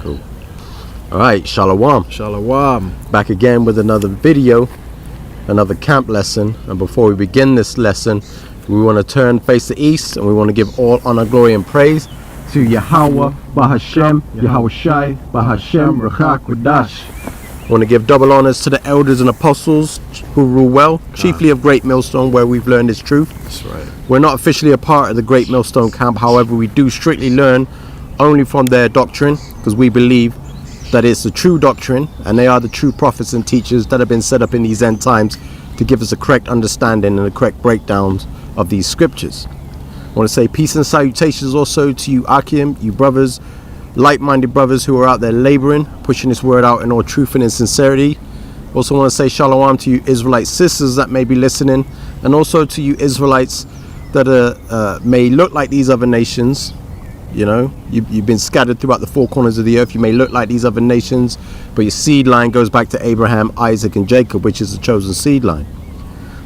Cool. All right, Shalom. Shalom. Back again with another video, another camp lesson. And before we begin this lesson, we want to turn face to east, and we want to give all honor, glory, and praise to Yahweh, Bahashem, Yahweh Shai, Bahashem, Rachak, Kodash. I want to give double honors to the elders and apostles who rule well, chiefly of Great Millstone, where we've learned this truth. That's right. We're not officially a part of the Great Millstone camp, however, we do strictly learn only from their doctrine, because we believe that it's the true doctrine, and they are the true prophets and teachers that have been set up in these end times to give us a correct understanding and the correct breakdowns of these scriptures. I want to say peace and salutations also to you Akim, you brothers, like-minded brothers who are out there laboring, pushing this word out in all truth and in sincerity. Also want to say shalom to you Israelite sisters that may be listening, and also to you Israelites that may look like these other nations. You know, you've been scattered throughout the four corners of the earth. You may look like these other nations, but your seed line goes back to Abraham, Isaac, and Jacob, which is the chosen seed line.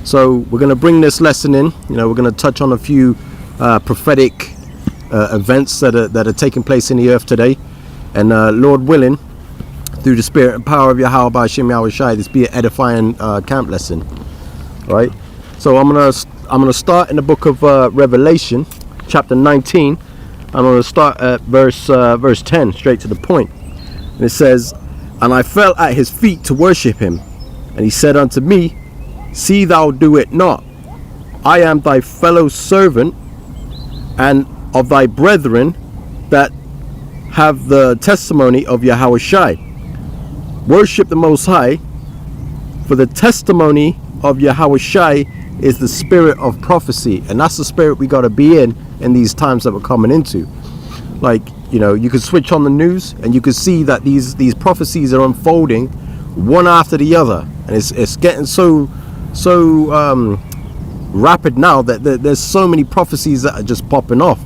So we're going to bring this lesson in. You know, we're going to touch on a few prophetic events that are taking place in the earth today, and Lord willing, through the spirit and power of Yahweh Ba'ashem Yahweh Shai, this be an edifying camp lesson. All right. So I'm gonna start in the book of Revelation, chapter 19. I'm going to start at verse 10, straight to the point. And it says, "And I fell at his feet to worship him. And he said unto me, See thou do it not. I am thy fellow servant, and of thy brethren that have the testimony of Yahweh Shai. Worship the Most High, for the testimony of Yahweh Shai is the spirit of prophecy." And that's the spirit we got to be in these times that we're coming into. Like, you know, you could switch on the news and you could see that these prophecies are unfolding one after the other, and it's getting so rapid now that there's so many prophecies that are just popping off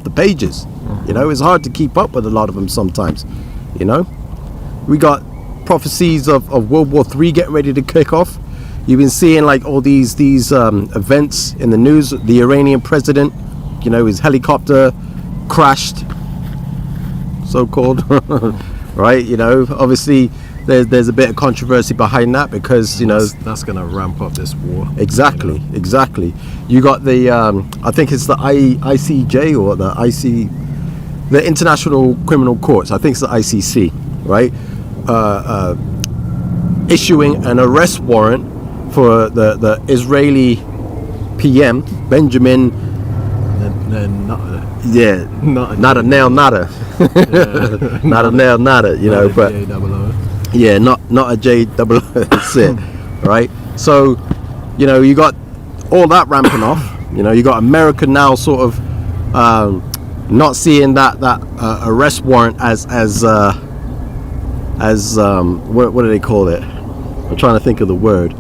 the pages. You know, it's hard to keep up with a lot of them sometimes. You know, we got prophecies of World War III getting ready to kick off. You've been seeing like all these events in the news. The Iranian president, you know, his helicopter crashed, so-called, right? You know, obviously there's a bit of controversy behind that, because, you know, that's going to ramp up this war. Exactly, you know? Exactly. You got the, I think it's the ICJ or the International Criminal Courts. I think it's the ICC, right? Issuing an arrest warrant for the Israeli PM, Benjamin. Not a nail, nada. Yeah. Not a nail, nada. You know, but yeah, not a J-double-O. That's it, right? So, you know, you got all that ramping off. You know, you got America now sort of not seeing that arrest warrant as what do they call it? I'm trying to think of the word.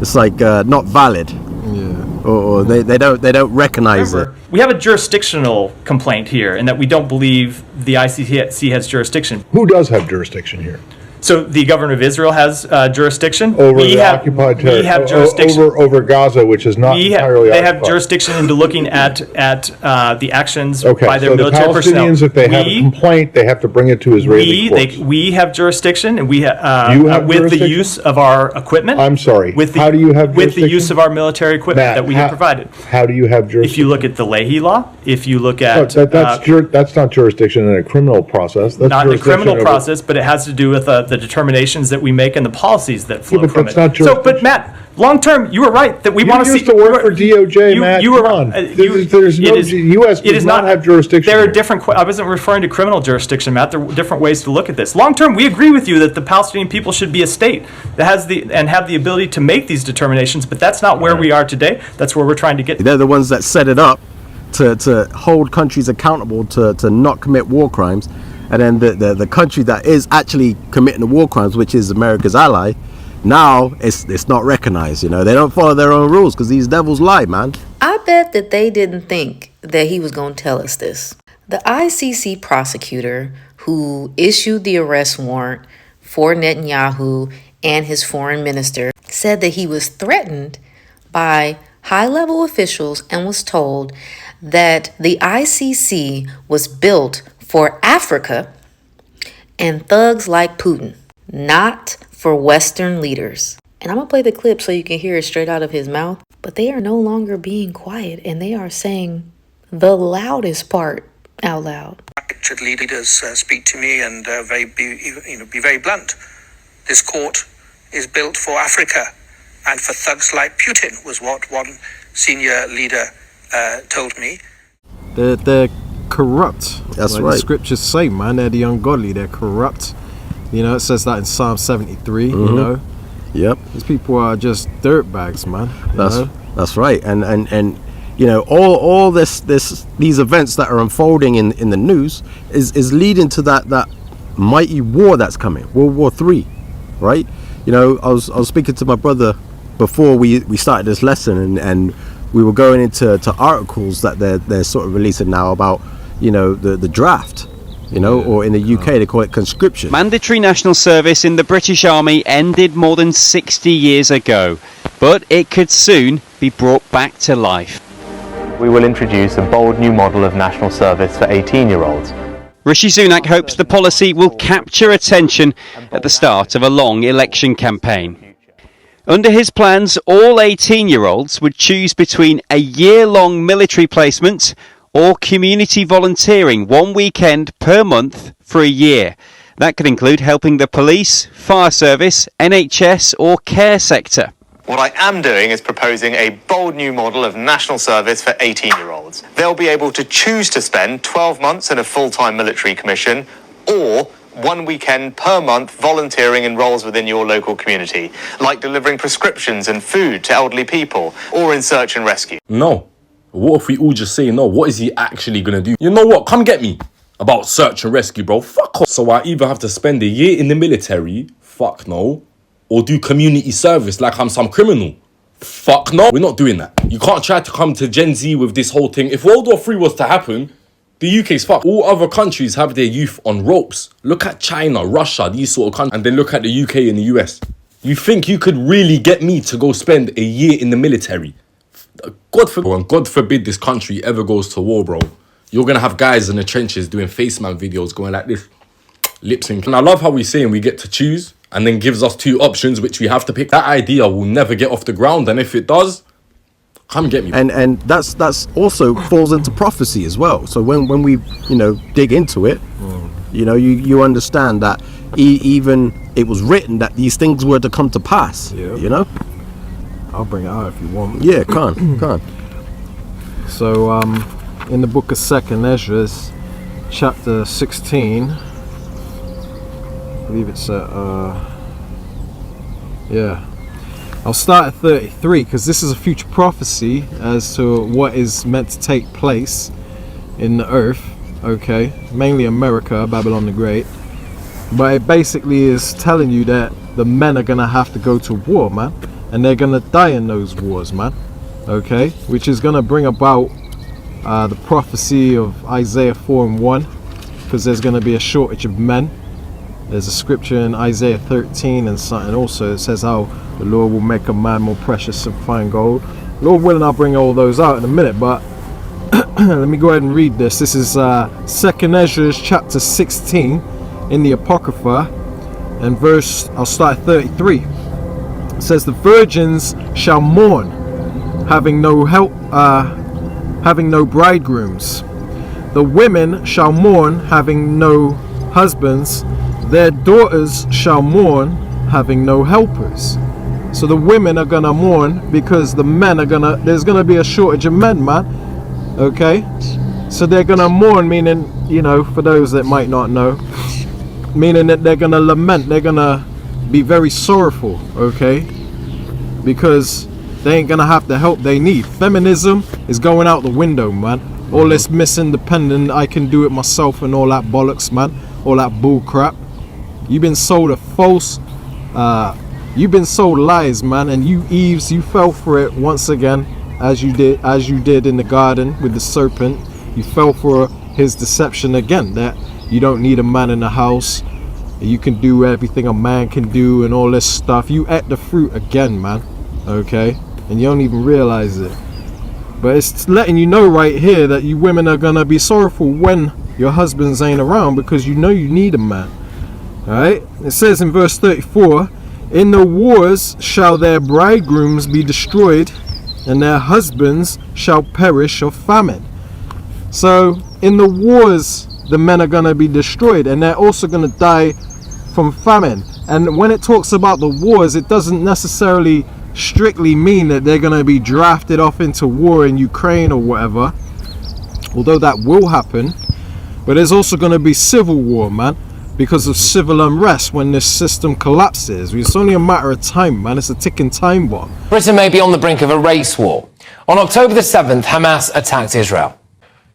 It's like not valid. Yeah. Or they don't recognize it. We have a jurisdictional complaint here, in that we don't believe the ICC has jurisdiction. Who does have jurisdiction here? So the government of Israel has jurisdiction over the occupied territory. We have jurisdiction over Gaza, which is not entirely occupied. They have jurisdiction into looking at the actions by their so military personnel. If they have a complaint, they have to bring it to Israeli courts. We have jurisdiction, and we with the use of our equipment. I'm sorry. How do you have jurisdiction? With the use of our military equipment that we have provided. How do you have jurisdiction? If you look at the Leahy law, if you look at that's not jurisdiction in a criminal process. That's not in the criminal process, but it has to do with the determinations that we make and the policies that flow from it. But Matt, long term, you were right that we want to see. You used to work for DOJ, Matt. You were on. There's no U.S. does not have jurisdiction. There are different. I wasn't referring to criminal jurisdiction, Matt. There are different ways to look at this. Long term, we agree with you that the Palestinian people should be a state that has have the ability to make these determinations. But that's not where we are today. That's where we're trying to get. They're the ones that set it up to hold countries accountable to not commit war crimes. And then the country that is actually committing the war crimes, which is America's ally, now it's not recognized. You know, they don't follow their own rules because these devils lie, man. I bet that they didn't think that he was going to tell us this. The ICC prosecutor who issued the arrest warrant for Netanyahu and his foreign minister said that he was threatened by high-level officials and was told that the ICC was built for Africa and thugs like Putin, not for Western leaders. And I'm going to play the clip so you can hear it straight out of his mouth. But they are no longer being quiet, and they are saying the loudest part out loud. Leaders speak to me and be very blunt. This court is built for Africa and for thugs like Putin, was what one senior leader told me. They're corrupt. That's like right. The scriptures say, man, they're the ungodly. They're corrupt. You know, it says that in Psalm 73. You know, Yep. these people are just dirtbags, man. you know? That's right. And you know, all these events that are unfolding in the news is leading to that mighty war that's coming, World War III, right? You know, I was speaking to my brother before we started this lesson, and we were going into articles that they're sort of releasing now about, you know, the draft, you know, or in the UK they call it conscription. Mandatory national service in the British Army ended more than 60 years ago, but it could soon be brought back to life. We will introduce a bold new model of national service for 18-year-olds. Rishi Sunak hopes the policy will capture attention at the start of a long election campaign. Under his plans, all 18-year-olds would choose between a year-long military placement or community volunteering 1 weekend per month for a year. That could include helping the police, fire service, NHS or care sector. What I am doing is proposing a bold new model of national service for 18-year-olds. They'll be able to choose to spend 12 months in a full-time military commission or 1 weekend per month volunteering in roles within your local community, like delivering prescriptions and food to elderly people or in search and rescue. No. What if we all just say no? What is he actually going to do? You know what? Come get me about search and rescue, bro. Fuck off. So I either have to spend a year in the military, fuck no, or do community service like I'm some criminal. Fuck no. We're not doing that. You can't try to come to Gen Z with this whole thing. If World War III was to happen, the UK's fucked. All other countries have their youth on ropes. Look at China, Russia, these sort of countries. And then look at the UK and the US. You think you could really get me to go spend a year in the military? God forbid this country ever goes to war, bro. You're going to have guys in the trenches doing faceman videos going like this. Lip sync. And I love how we're saying we get to choose and then gives us two options which we have to pick. That idea will never get off the ground, and if it does, come get me. And that's also falls into prophecy as well. So when we, you know, dig into it, you know, you understand that even it was written that these things were to come to pass. You know, I'll bring it out if you want. yeah, can't. So in the book of 2nd Ezra, chapter 16, I believe it's I'll start at 33 because this is a future prophecy as to what is meant to take place in the earth, okay, mainly America, Babylon the Great. But it basically is telling you that the men are gonna have to go to war, man, and they're gonna die in those wars, man, okay, which is gonna bring about the prophecy of Isaiah 4:1, because there's gonna be a shortage of men. There's a scripture in Isaiah 13 and something also. It says how the Lord will make a man more precious than fine gold. Lord willing, I'll bring all those out in a minute, but let me go ahead and read this. This is 2nd Ezra chapter 16 in the Apocrypha, and I'll start at 33. It says, the virgins shall mourn, having no bridegrooms. The women shall mourn, having no husbands. Their daughters shall mourn, having no helpers. So the women are gonna mourn because the men are there's gonna be a shortage of men, man. Okay? So they're gonna mourn, meaning, you know, for those that might not know, meaning that they're gonna lament, they're gonna be very sorrowful, okay? Because they ain't gonna have the help they need. Feminism is going out the window, man. All this Miss Independent, I can do it myself and all that bollocks, man. All that bull crap. You've been sold a false, you've been sold lies, man, and you Eves, you fell for it once again, as you did in the garden with the serpent. You fell for his deception again, that you don't need a man in the house, you can do everything a man can do and all this stuff. You ate the fruit again, man, okay, and you don't even realize it. But it's letting you know right here that you women are gonna be sorrowful when your husbands ain't around, because you know you need a man. Alright, it says in verse 34, in the wars shall their bridegrooms be destroyed, and their husbands shall perish of famine. So in the wars, the men are going to be destroyed, and they're also going to die from famine. And when it talks about the wars, it doesn't necessarily strictly mean that they're going to be drafted off into war in Ukraine or whatever, although that will happen. But there's also going to be civil war, man, because of civil unrest when this system collapses. It's only a matter of time, man. It's a ticking time bomb. Britain may be on the brink of a race war. On October the 7th, Hamas attacked Israel.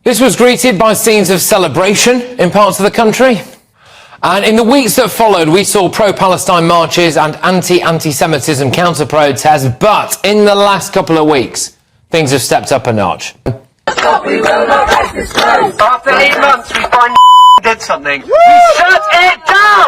This was greeted by scenes of celebration in parts of the country. And in the weeks that followed, we saw pro-Palestine marches and anti-Semitism counter-protests. But in the last couple of weeks, things have stepped up a notch. After 8 months, we finally did something. We shut it down!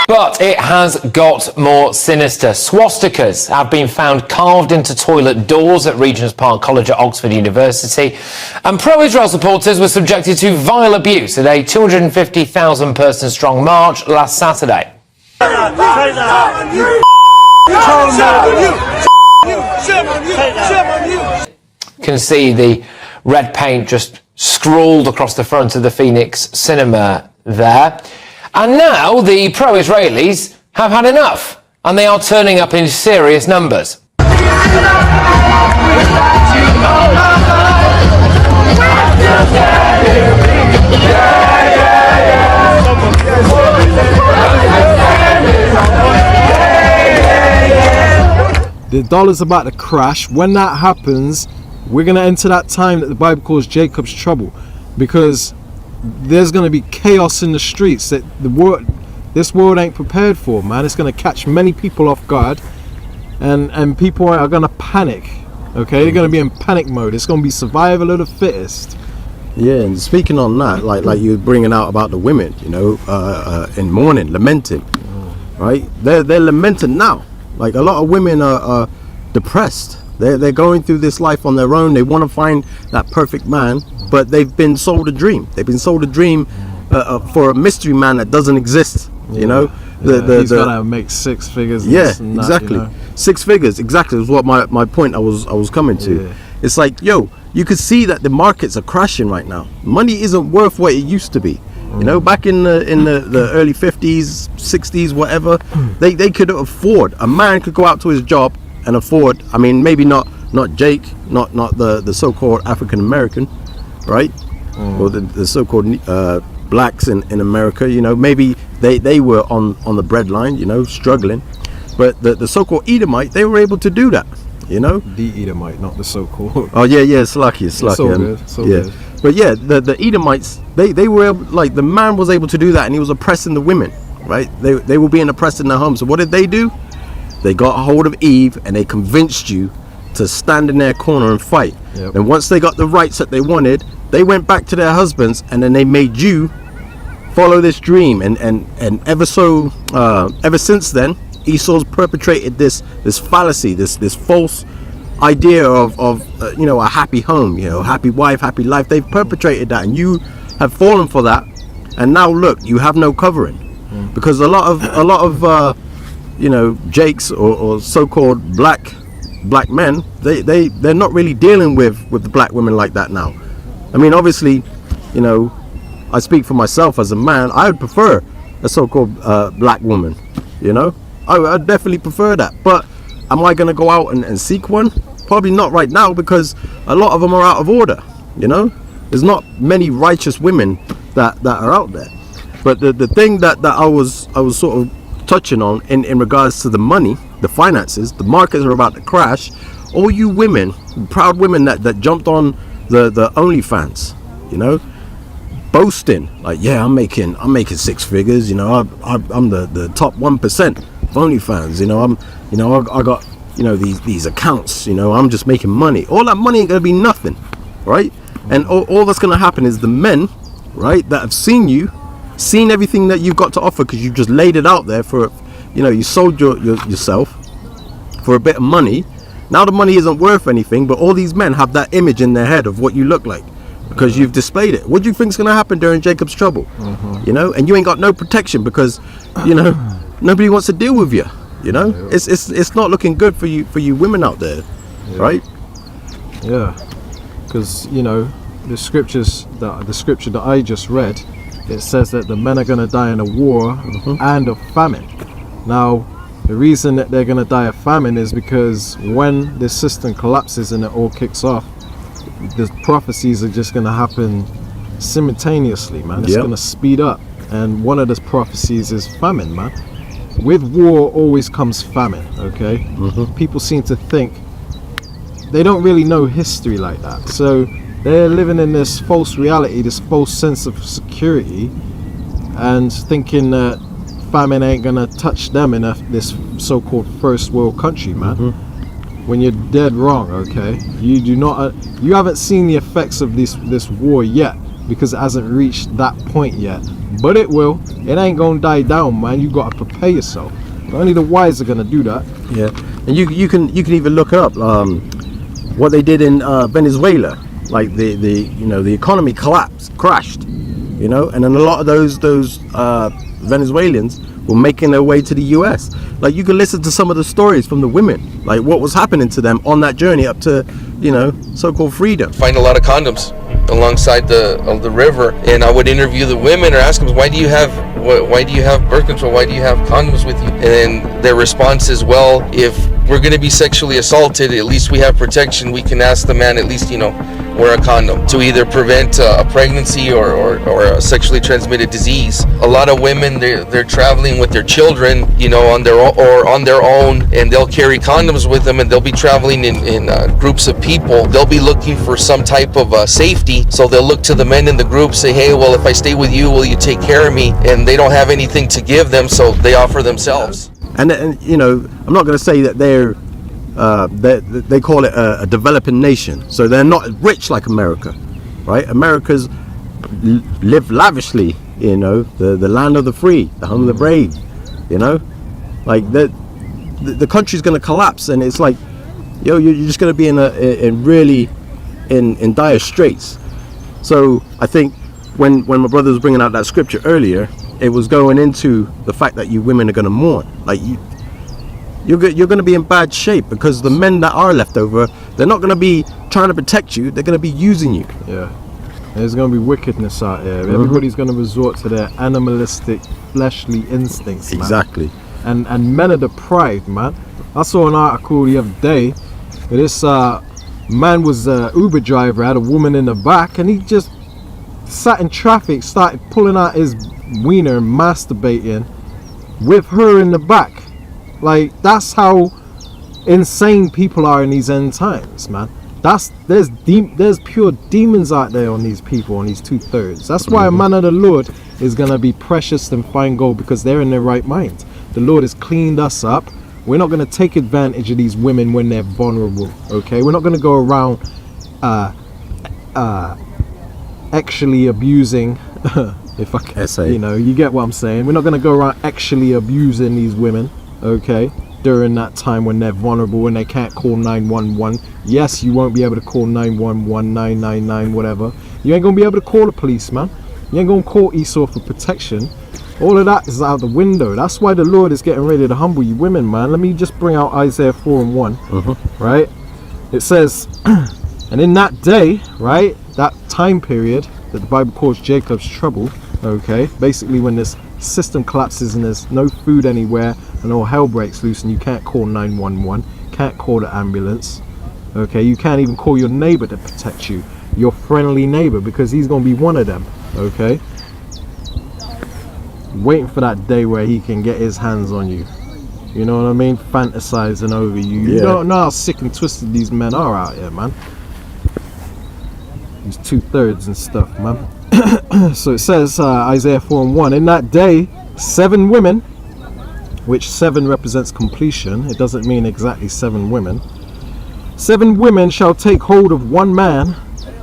But it has got more sinister. Swastikas have been found carved into toilet doors at Regent's Park College at Oxford University. And pro-Israel supporters were subjected to vile abuse at a 250,000 person strong march last Saturday. You can see the red paint just scrawled across the front of the Phoenix Cinema there. And now the pro-Israelis have had enough, and they are turning up in serious numbers. The dollar's about to crash. When that happens, we're going to enter that time that the Bible calls Jacob's trouble, because there's going to be chaos in the streets that this world ain't prepared for, man. It's going to catch many people off guard, and people are going to panic. Okay, they're going to be in panic mode. It's going to be survival of the fittest. Yeah, and speaking on that, like you were bringing out about the women, you know, in mourning, lamenting, right? They're lamenting now. Like a lot of women are depressed. They're going through this life on their own. They want to find that perfect man, but they've been sold a dream. They've been sold a dream for a mystery man that doesn't exist. You know, he's gotta make 6 figures. Yeah, exactly. You know? 6 figures, exactly, is what my point I was coming to. Yeah. It's like, yo, you could see that the markets are crashing right now. Money isn't worth what it used to be. You know, back in the early 50s, 60s, whatever, they could afford. A man could go out to his job and afford. I mean, maybe not Jake, not the so-called African American, right? Or the so-called blacks in America. You know, maybe they were on the breadline, you know, struggling. But the so-called Edomite, they were able to do that. You know, the Edomite, not the so-called. Oh yeah, it's lucky. It's so good. Good. But yeah, the Edomites, they were able, like, the man was able to do that, and he was oppressing the women, right? They were being oppressed in their homes. So what did they do? They got a hold of Eve, and they convinced you to stand in their corner and fight. Yep. And once they got the rights that they wanted, they went back to their husbands, and then they made you follow this dream. And ever since then, Esau's perpetrated this fallacy, this false idea of you know, a happy home, you know, happy wife, happy life. They've perpetrated that, and you have fallen for that. And now look, you have no covering, because a lot of you know, Jakes or so-called black men, they're not really dealing with the black women like that now. I mean, obviously, you know, I speak for myself as a man. I would prefer a so-called black woman, you know. I'd definitely prefer that. But am I going to go out and seek one? Probably not right now, because a lot of them are out of order, you know. There's not many righteous women that are out there. But the thing that I was sort of touching on in regards to the money, the finances, the markets are about to crash. All you women, proud women that jumped on the OnlyFans, you know, boasting like, yeah, I'm making 6 figures, you know, I'm the top 1% of OnlyFans, you know, I got, you know, these accounts, you know, I'm just making money. All that money ain't gonna be nothing, right? And all that's gonna happen is the men, right, that have seen everything that you've got to offer, because you've just laid it out there for, you know, you sold yourself for a bit of money. Now the money isn't worth anything, but all these men have that image in their head of what you look like. because you've displayed it. What do you think's going to happen during Jacob's trouble? You know, and you ain't got no protection because, you know, nobody wants to deal with you. You know, it's not looking good for you women out there, right? Yeah, because you know the scripture that I just read, it says that the men are going to die in a war and a famine. Now, the reason that they're going to die of famine is because when the system collapses and it all kicks off, the prophecies are just going to happen simultaneously, man. It's going to speed up, and one of the prophecies is famine, man. With war always comes famine, okay? People seem to think they don't really know history like that, so they're living in this false reality, this false sense of security, and thinking that famine ain't gonna touch them in this so-called first world country, man. When you're dead wrong, okay? You haven't seen the effects of this war yet, because it hasn't reached that point yet. But it will. It ain't gonna die down, man. You gotta prepare yourself. Only the wise are gonna do that. Yeah, and you can even look up what they did in Venezuela. Like the economy crashed, you know, and then a lot of those Venezuelans were making their way to the US. Like, you can listen to some of the stories from the women, like what was happening to them on that journey up to, you know, so-called freedom. Find a lot of condoms alongside the river, and I would interview the women or ask them, why do you have birth control? Why do you have condoms with you? And then their response is, well, if we're going to be sexually assaulted, at least we have protection. We can ask the man, at least, you know, wear a condom to either prevent a pregnancy or a sexually transmitted disease. A lot of women, they're traveling with their children, you know, on their own, and they'll carry condoms with them, and they'll be traveling in groups of people. They'll be looking for some type of safety, so they'll look to the men in the group, say, hey, well, if I stay with you, will you take care of me? And they don't have anything to give them, so they offer themselves. And you know, I'm not going to say that they call it a developing nation, so they're not rich like America, right? America's live lavishly, you know, the land of the free, the home of the brave, you know, like the country's going to collapse, and it's like, yo, you're just going to be in dire straits. So I think when my brother was bringing out that scripture earlier, it was going into the fact that you women are going to mourn. Like, you're going to be in bad shape, because the men that are left over, they're not going to be trying to protect you, they're going to be using you. Yeah, there's going to be wickedness out there. Everybody's going to resort to their animalistic, fleshly instincts, man. Exactly. And men are deprived, man. I saw an article the other day where this man was an Uber driver, had a woman in the back, and he just sat in traffic, started pulling out his wiener and masturbating with her in the back. Like, that's how insane people are in these end times, man. There's pure demons out there on these people, on these 2/3. That's why a man of the Lord is gonna be precious and fine gold, because they're in their right mind. The Lord has cleaned us up. We're not gonna take advantage of these women when they're vulnerable, okay? We're not gonna go around actually abusing if I can say, you know, you get what I'm saying. We're not going to go around actually abusing these women, okay, during that time when they're vulnerable, when they can't call 911. Yes, you won't be able to call 911, 999, whatever. You ain't going to be able to call the police, man. You ain't going to call Esau for protection. All of that is out the window. That's why the Lord is getting ready to humble you women, man. Let me just bring out Isaiah 4:1, right? It says, and in that day, right, that time period that the Bible calls Jacob's trouble, okay, basically when this system collapses and there's no food anywhere and all hell breaks loose and you can't call 911, can't call the ambulance, okay, you can't even call your neighbor to protect you, your friendly neighbor, because he's going to be one of them, okay, waiting for that day where he can get his hands on you, you know what I mean, fantasizing over you. You don't know how sick and twisted these men are out here, man. These 2/3 and stuff, man. So it says, Isaiah 4:1, in that day 7 women, which 7 represents completion, it doesn't mean exactly 7 women, 7 women shall take hold of one man,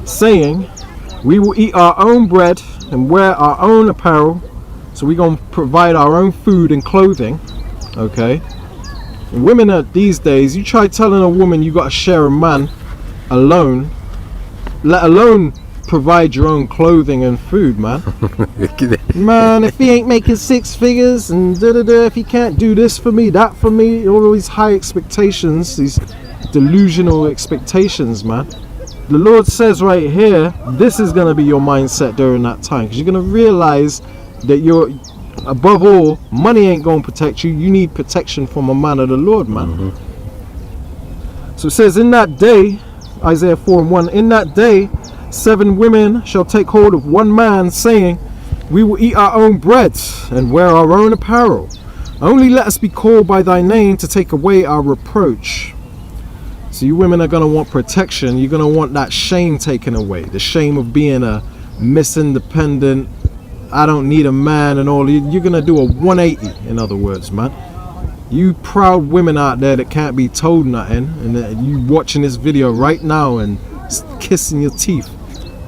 saying, we will eat our own bread and wear our own apparel, so we're going to provide our own food and clothing, okay. And women are these days, you try telling a woman you got to share a man alone, let alone provide your own clothing and food, man. Man, if he ain't making six figures and if he can't do this for me, that for me, all these high expectations, these delusional expectations, man. The Lord says right here, this is going to be your mindset during that time, because you're going to realize that you're, above all, money ain't going to protect you. You need protection from a man of the Lord, man. So it says, in that day, Isaiah 4:1, in that day 7 women shall take hold of one man, saying, we will eat our own bread and wear our own apparel. Only let us be called by thy name to take away our reproach. So you women are going to want protection. You're going to want that shame taken away. The shame of being a Miss Independent, I don't need a man and all. You're going to do a 180, in other words, man. You proud women out there that can't be told nothing, and that you watching this video right now and kissing your teeth,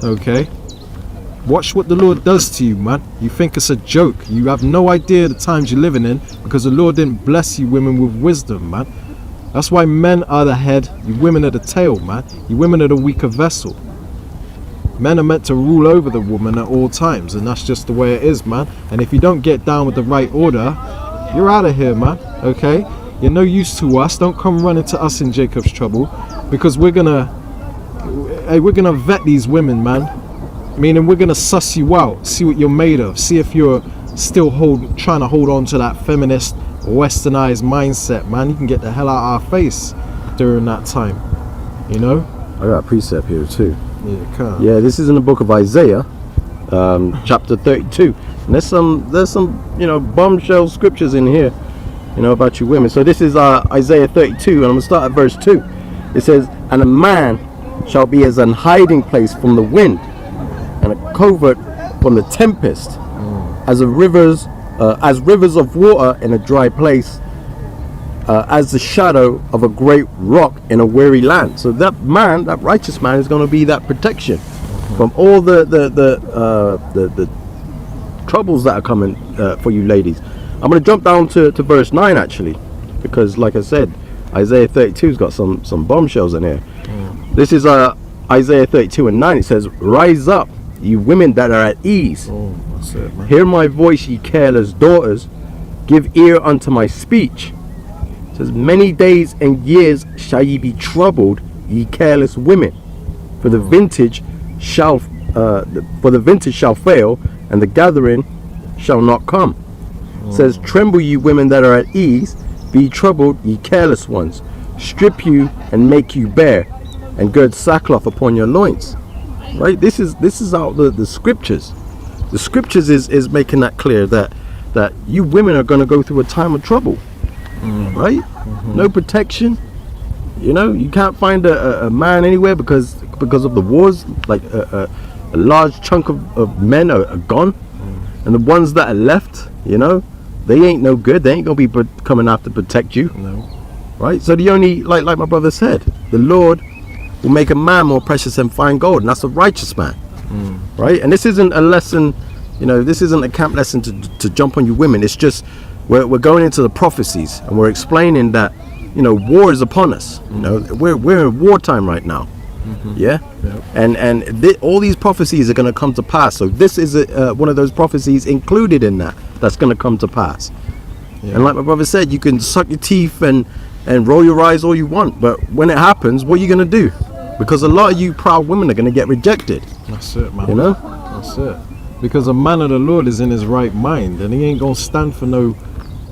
okay? Watch what the Lord does to you, man. You think it's a joke. You have no idea the times you're living in, because the Lord didn't bless you women with wisdom, man. That's why men are the head, you women are the tail, man. You women are the weaker vessel. Men are meant to rule over the woman at all times, and that's just the way it is, man. And if you don't get down with the right order, you're out of here, man, okay? You're no use to us. Don't come running to us in Jacob's trouble, because we're gonna vet these women, man. Meaning we're gonna suss you out, see what you're made of, see if you're still trying to hold on to that feminist, westernized mindset, man. You can get the hell out of our face during that time, you know? I got a precept here too. Yeah, come. Yeah, this is in the book of Isaiah, chapter 32. And there's some bombshell scriptures in here, about you women. So this is Isaiah 32, and I'm gonna start at verse 2. It says, and a man shall be as an hiding place from the wind, and a covert from the tempest, as rivers of water in a dry place, as the shadow of a great rock in a weary land. So that man, that righteous man, is going to be that protection from all the troubles that are coming for you ladies. I'm going to jump down to verse 9 actually, because like I said, Isaiah 32's got some bombshells in here. This is Isaiah 32 and 9. It says, rise up, you women that are at ease. That's it, man. Hear my voice, ye careless daughters. Give ear unto my speech. It says, many days and years shall ye be troubled, ye careless women. For the vintage shall fail, and the gathering shall not come. It says, tremble, ye women that are at ease. Be troubled, ye careless ones. Strip you and make you bare, and gird sackcloth upon your loins. Right? This is out the scriptures. The scriptures is making that clear that you women are going to go through a time of trouble. Right? No protection. You can't find a man anywhere because of the wars. Like a large chunk of men are gone, and the ones that are left, they ain't no good. They ain't gonna be coming after protect you. No. Right? So the only, like my brother said, the Lord will make a man more precious than fine gold, and that's a righteous man. Right? And this isn't a lesson, this isn't a camp lesson to jump on you women. It's just we're going into the prophecies, and we're explaining that war is upon us. We're in wartime right now. Yeah. Yep. And all these prophecies are going to come to pass. So this is one of those prophecies included in that's going to come to pass. And like my brother said, you can suck your teeth and roll your eyes all you want, but when it happens, what are you going to do? Because a lot of you proud women are going to get rejected. That's it, man. That's it. Because a man of the Lord is in his right mind, and he ain't going to stand for no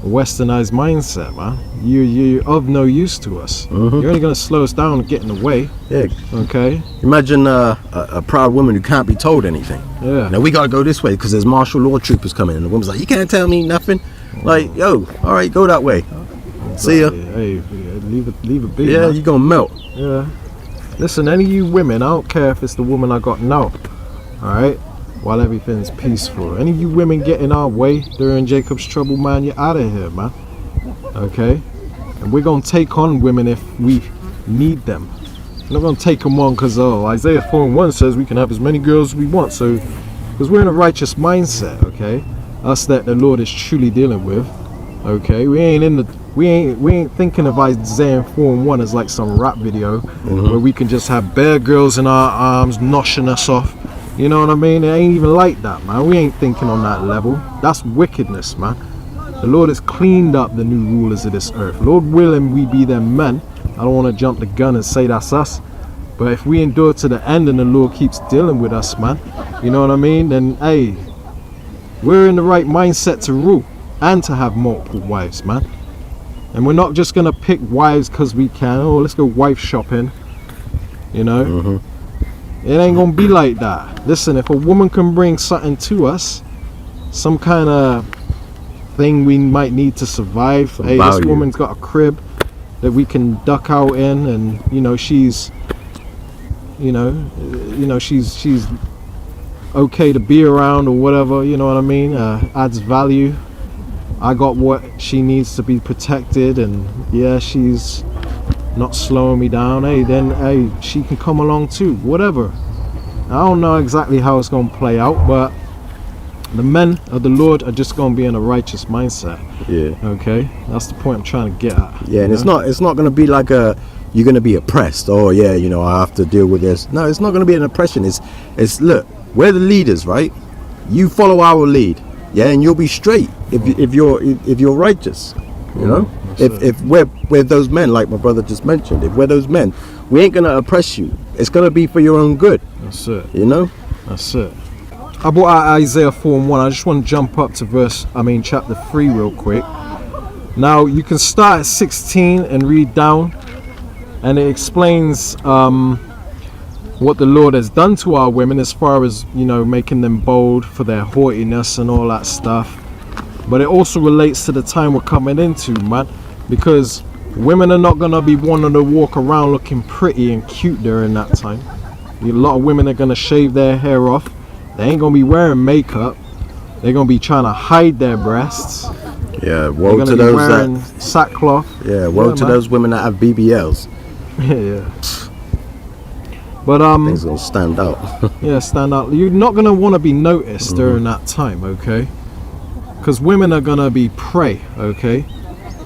westernized mindset, man. You're of no use to us. You're only going to slow us down and get in the way. Yeah. Okay. Imagine a proud woman who can't be told anything. Yeah. Now we got to go this way because there's martial law troopers coming, and the woman's like, you can't tell me nothing. Like, yo, all right, go that way. See ya. Hey, leave it be. Yeah, man. you gonna melt. Yeah. Listen, any of you women, I don't care if it's the woman I got now. All right. While everything's peaceful, any of you women get in our way during Jacob's trouble, man, you're out of here, man. Okay. And we're gonna take on women if we need them. We're not gonna take them on because Isaiah 4:1 says we can have as many girls as we want. So, because we're in a righteous mindset, okay. Us that the Lord is truly dealing with. Okay, we ain't thinking of Isaiah 4:1 as like some rap video where we can just have bare girls in our arms noshing us off. You know what I mean? It ain't even like that, man. We ain't thinking on that level. That's wickedness, man. The Lord has cleaned up the new rulers of this earth. Lord willing, we be them men. I don't want to jump the gun and say that's us. But if we endure to the end and the Lord keeps dealing with us, man, you know what I mean? Then, hey, we're in the right mindset to rule and to have multiple wives, man. And we're not just going to pick wives because we can. Oh, let's go wife shopping. You know? It ain't going to be like that. Listen, if a woman can bring something to us, some kind of thing we might need to survive. Hey, this woman's got a crib that we can duck out in, and you know she's she's okay to be around or whatever, you know what I mean? Adds value. I got what she needs to be protected, and yeah, she's not slowing me down. Hey, then hey, she can come along too, whatever. I don't know exactly how it's going to play out, but the men of the Lord are just going to be in a righteous mindset. Yeah. Okay, that's the point I'm trying to get at. Yeah, and it's not going to be like you're going to be oppressed. Oh yeah, you know, I have to deal with this. No, it's not going to be an oppression. It's look, we're the leaders, right? You follow our lead, yeah, and you'll be straight if you're righteous. You know, if we're those men, like my brother just mentioned, if we're those men, we ain't going to oppress you. It's going to be for your own good. That's it. You know, that's it. I brought out Isaiah 4:1. I just want to jump up to chapter 3 real quick. Now you can start at 16 and read down, and it explains what the Lord has done to our women as far as, you know, making them bold for their haughtiness and all that stuff. But it also relates to the time we're coming into, man, because women are not gonna be wanting to walk around looking pretty and cute during that time. A lot of women are gonna shave their hair off. They ain't gonna be wearing makeup. They're gonna be trying to hide their breasts. Yeah, woe to those wearing sackcloth. Yeah, woe to those women that have BBLs. Yeah. But things gonna stand out. Yeah, stand out. You're not gonna want to be noticed during that time, okay? Because women are gonna be prey, okay?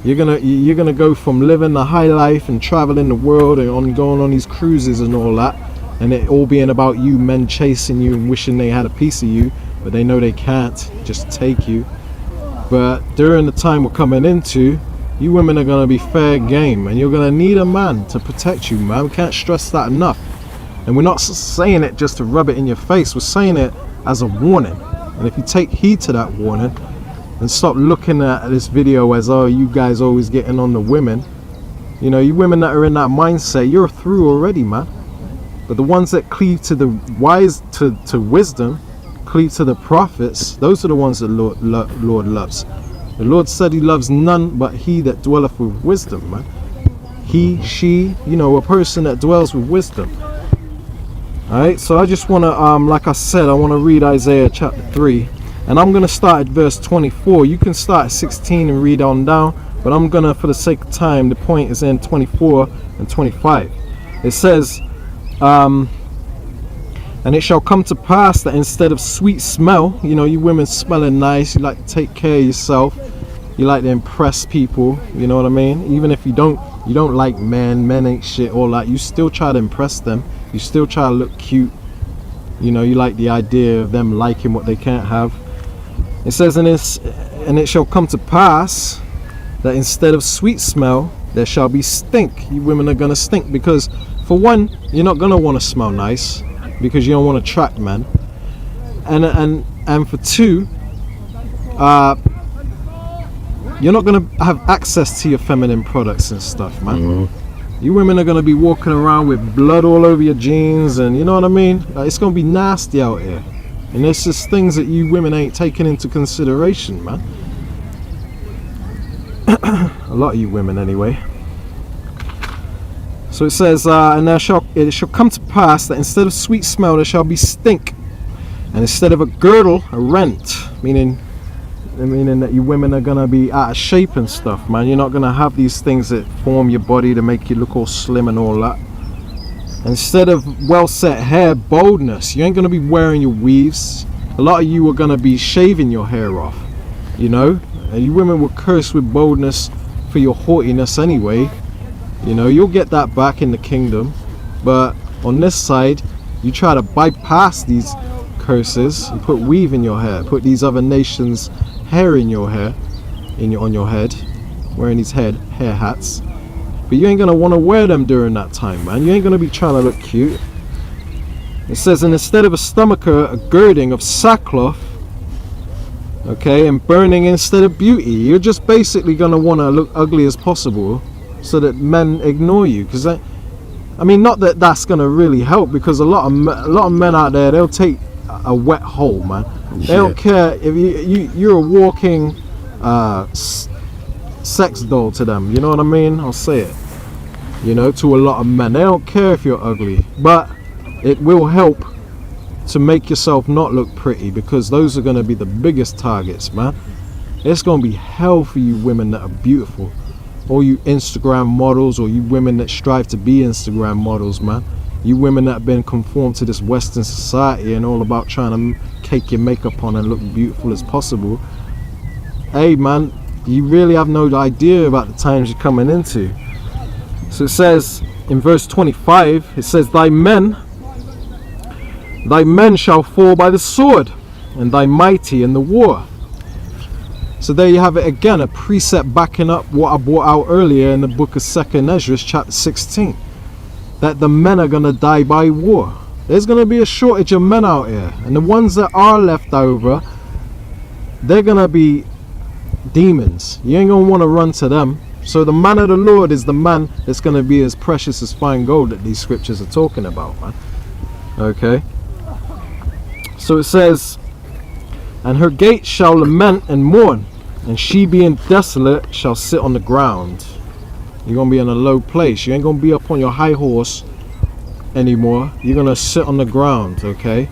You're gonna go from living the high life and traveling the world and going on these cruises and all that, and it all being about you, men chasing you and wishing they had a piece of you, but they know they can't just take you. But during the time we're coming into, you women are going to be fair game, and you're going to need a man to protect you, man. We can't stress that enough. And we're not saying it just to rub it in your face. We're saying it as a warning. And if you take heed to that warning and stop looking at this video as, oh, you guys always getting on the women, you know, you women that are in that mindset, you're through already, man. But the ones that cleave to the wise, to wisdom, cleave to the prophets, those are the ones that Lord loves. The Lord said he loves none but he that dwelleth with wisdom, man. He, she, you know, a person that dwells with wisdom. Alright, so I just want to, like I said, I want to read Isaiah chapter 3. And I'm going to start at verse 24. You can start at 16 and read on down. But I'm going to, for the sake of time, the point is in 24 and 25. It says, and it shall come to pass that instead of sweet smell, you know, you women smelling nice, you like to take care of yourself, you like to impress people, you know what I mean? Even if you don't like men ain't shit, all that, you still try to impress them, you still try to look cute, you know, you like the idea of them liking what they can't have. It says, and it shall come to pass that instead of sweet smell, there shall be stink. You women are gonna stink because, for one, you're not gonna want to smell nice because you don't want to attract men, and for two, you're not gonna have access to your feminine products and stuff, man. You women are gonna be walking around with blood all over your jeans, and you know what I mean? It's gonna be nasty out here, and there's just things that you women ain't taking into consideration, man. A lot of you women, anyway. So it says, and it shall come to pass that instead of sweet smell there shall be stink, and instead of a girdle, a rent, meaning that you women are gonna be out of shape and stuff, man. You're not gonna have these things that form your body to make you look all slim and all that. Instead of well set hair, boldness. You ain't gonna be wearing your weaves. A lot of you are gonna be shaving your hair off, you know. And you women were cursed with boldness for your haughtiness anyway. You know, you'll get that back in the kingdom. But on this side, you try to bypass these curses, you put weave in your hair, put these other nations' hair in your hair, on your head, wearing these hair hats. But you ain't gonna want to wear them during that time, man. You ain't gonna be trying to look cute. It says, and instead of a stomacher, a girding of sackcloth, okay, and burning instead of beauty. You're just basically gonna want to look ugly as possible, so that men ignore you. Because I mean, not that that's gonna really help, because a lot of men out there, they'll take a wet hole, man. They don't care if you're a walking sex doll to them. You know what I mean? I'll say it. You know, to a lot of men, they don't care if you're ugly, but it will help to make yourself not look pretty, because those are going to be the biggest targets, man. It's going to be hell for you women that are beautiful, or you Instagram models, or you women that strive to be Instagram models, man. You women that have been conformed to this Western society and all about trying to cake your makeup on and look beautiful as possible. Hey, man, you really have no idea about the times you're coming into. So it says in verse 25, it says, thy men shall fall by the sword, and thy mighty in the war. So there you have it again, a precept backing up what I brought out earlier in the book of 2nd Ezra, chapter 16. That the men are going to die by war. There's going to be a shortage of men out here. And the ones that are left over, they're going to be demons. You ain't going to want to run to them. So the man of the Lord is the man that's going to be as precious as fine gold that these scriptures are talking about, man. Okay. So it says, and her gates shall lament and mourn, and she being desolate shall sit on the ground. You're going to be in a low place. You ain't going to be up on your high horse anymore. You're going to sit on the ground, okay?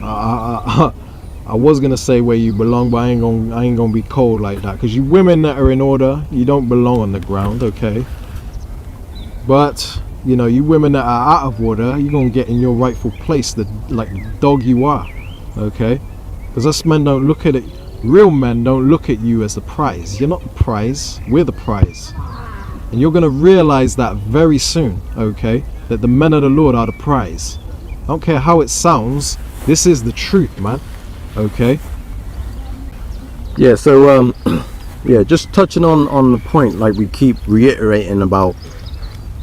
I was going to say where you belong, but I ain't going to be cold like that. Because you women that are in order, you don't belong on the ground, okay? But, you know, you women that are out of order, you're going to get in your rightful place, like the dog you are, okay? Because us men don't look at it, real men don't look at you as the prize. You're not the prize, we're the prize. And you're going to realize that very soon, okay? That the men of the Lord are the prize. I don't care how it sounds, this is the truth, man. Okay? Yeah, so, yeah, just touching on the point, like we keep reiterating about,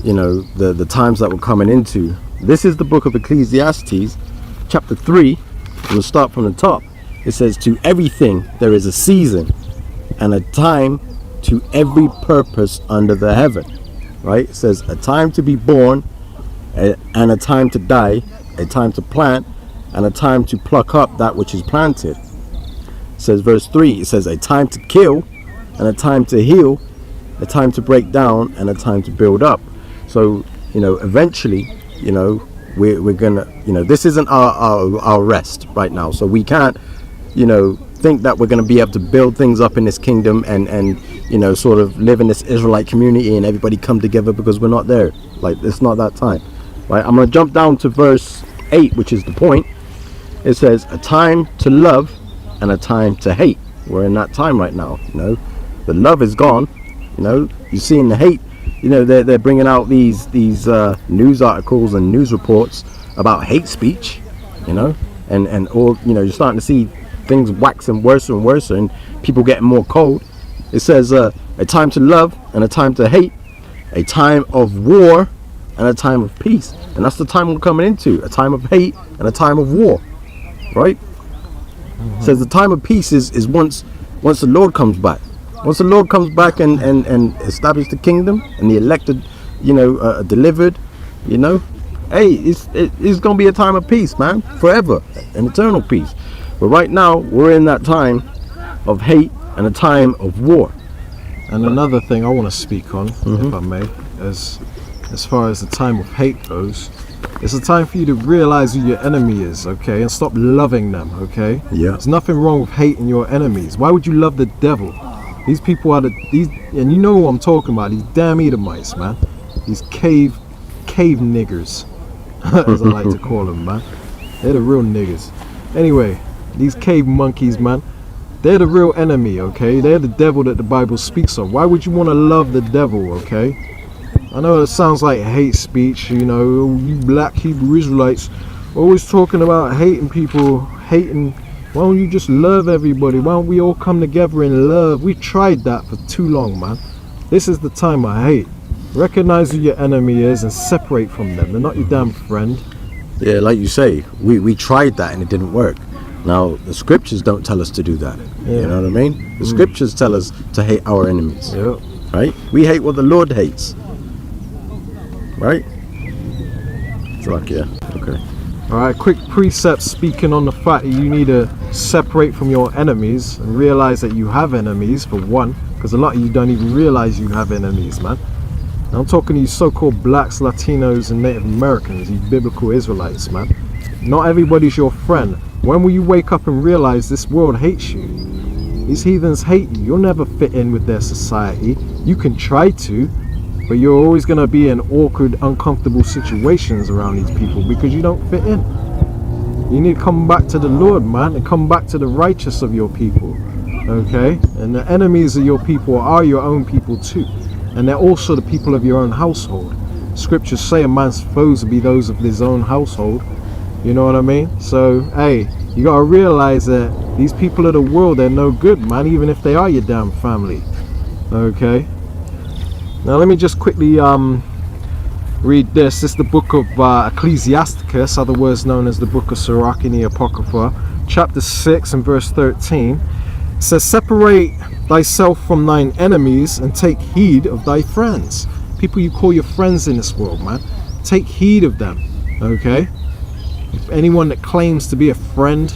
you know, the times that we're coming into. This is the book of Ecclesiastes, chapter 3. We'll start from the top. It says, to everything there is a season and a time to every purpose under the heaven, right? It says a time to be born and a time to die, a time to plant and a time to pluck up that which is planted. It says verse 3, it says a time to kill and a time to heal, a time to break down and a time to build up. So, you know, eventually, you know, we're gonna, you know, this isn't our rest right now, so we can't, you know, think that we're going to be able to build things up in this kingdom and you know, sort of live in this Israelite community and everybody come together, because we're not there. Like, it's not that time, right? I'm going to jump down to verse 8, which is the point. It says a time to love and a time to hate. We're in that time right now. You know, the love is gone. You know, you're seeing the hate. You know, they're bringing out these news articles and news reports about hate speech, you know, and all, you know, you're starting to see things waxing worse and worse and people getting more cold. It says a time to love and a time to hate, a time of war and a time of peace. And that's the time we're coming into, a time of hate and a time of war, right? It says the time of peace is once the Lord comes back. Once the Lord comes back and establish the kingdom and the elected, you know, delivered, you know, hey, it's going to be a time of peace, man, forever, an eternal peace. But right now, we're in that time of hate and a time of war. And another thing I want to speak on, if I may, as far as the time of hate goes, it's a time for you to realize who your enemy is, okay? And stop loving them, okay? Yeah. There's nothing wrong with hating your enemies. Why would you love the devil? These people are and you know who I'm talking about, these damn Edomites, man. These cave niggers, as I like to call them, man. They're the real niggers. Anyway, these cave monkeys, man, they're the real enemy, okay? They're the devil that the Bible speaks of. Why would you want to love the devil, okay? I know it sounds like hate speech, you know, you black Hebrew Israelites, Always talking about hating people, hating. Why don't you just love everybody? Why don't we all come together in love? We tried that for too long, man. This is the time I hate. Recognize who your enemy is and separate from them. They're not your damn friend. Yeah, like you say, we tried that and it didn't work. Now, the scriptures don't tell us to do that. Yeah. You know what I mean? The scriptures tell us to hate our enemies. Yeah. Right? We hate what the Lord hates. Right? It's like, yeah, okay. Alright, quick precept speaking on the fact that you need to separate from your enemies and realize that you have enemies, for one, because a lot of you don't even realize you have enemies, man. And I'm talking to you so-called blacks, Latinos, and Native Americans, you biblical Israelites, man. Not everybody's your friend. When will you wake up and realize this world hates you? These heathens hate you. You'll never fit in with their society. You can try to, but you're always going to be in awkward, uncomfortable situations around these people because you don't fit in. You need to come back to the Lord, man, and come back to the righteous of your people, okay? And the enemies of your people are your own people too. And they're also the people of your own household. Scriptures say a man's foes will be those of his own household. You know what I mean? So, hey, you gotta realize that these people of the world, they're no good, man, even if they are your damn family. Okay? Now, let me just quickly read this. This is the book of Ecclesiasticus, otherwise known as the book of Sirach in the Apocrypha, chapter 6 and verse 13. It says, separate thyself from thine enemies and take heed of thy friends. People you call your friends in this world, man. Take heed of them, okay? If anyone that claims to be a friend,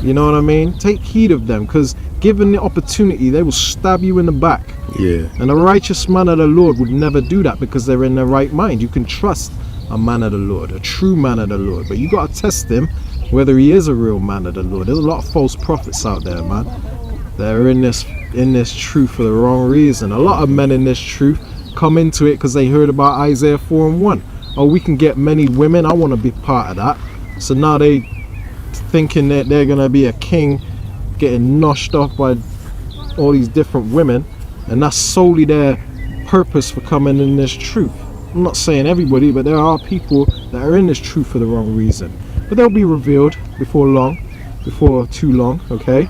you know what I mean? Take heed of them, because given the opportunity, they will stab you in the back. Yeah. And a righteous man of the Lord would never do that because they're in their right mind. You can trust a man of the Lord, a true man of the Lord, but you got to test him whether he is a real man of the Lord. There's a lot of false prophets out there, man. They're in this truth for the wrong reason. A lot of men in this truth come into it because they heard about Isaiah 4 and 1. Oh, we can get many women. I want to be part of that. So now they thinking that they're going to be a king, getting noshed off by all these different women. And that's solely their purpose for coming in this truth. I'm not saying everybody, but there are people that are in this truth for the wrong reason. But they'll be revealed before too long, okay?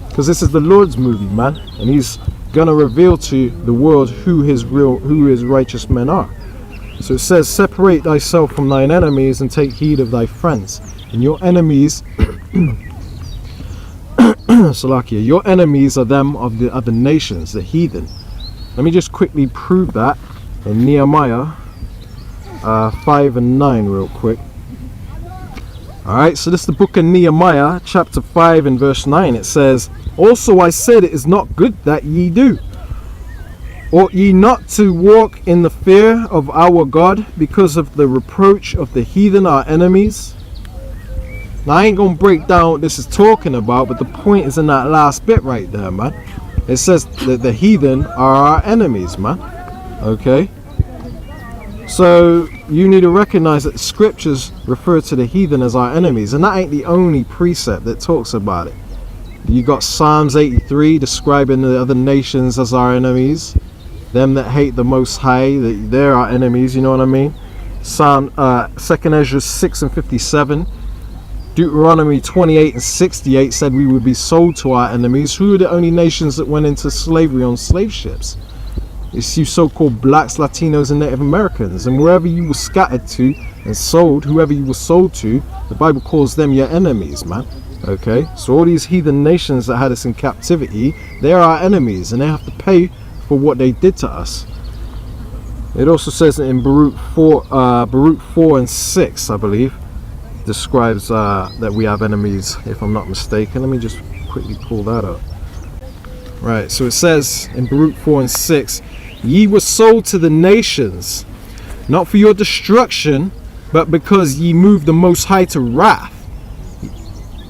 Because this is the Lord's movie, man, and he's gonna reveal to the world who his righteous men are. So it says, separate thyself from thine enemies and take heed of thy friends. And your enemies Salakia, your enemies are them of the other nations, the heathen. Let me just quickly prove that in Nehemiah 5 and 9 real quick. Alright, so this is the book of Nehemiah, chapter 5 and verse 9. It says, also I said it is not good that ye do. Ought ye not to walk in the fear of our God because of the reproach of the heathen, our enemies? Now I ain't gonna break down what this is talking about, but the point is in that last bit right there, man. It says that the heathen are our enemies, man. Okay? So you need to recognize that the scriptures refer to the heathen as our enemies, and that ain't the only precept that talks about it. You got Psalms 83 describing the other nations as our enemies, them that hate the Most High, they're our enemies, you know what I mean? 2 Ezra 6 and 57, Deuteronomy 28 and 68 said we would be sold to our enemies. Who are the only nations that went into slavery on slave ships? It's you so-called blacks, Latinos, and Native Americans. And wherever you were scattered to and sold, whoever you were sold to, the Bible calls them your enemies, man. Okay? So all these heathen nations that had us in captivity, they're our enemies, and they have to pay for what they did to us. It also says in Baruch 4 and 6, I believe, describes that we have enemies, if I'm not mistaken. Let me just quickly pull that up. Right, so it says in Baruch 4 and 6, ye were sold to the nations, not for your destruction, but because ye moved the Most High to wrath.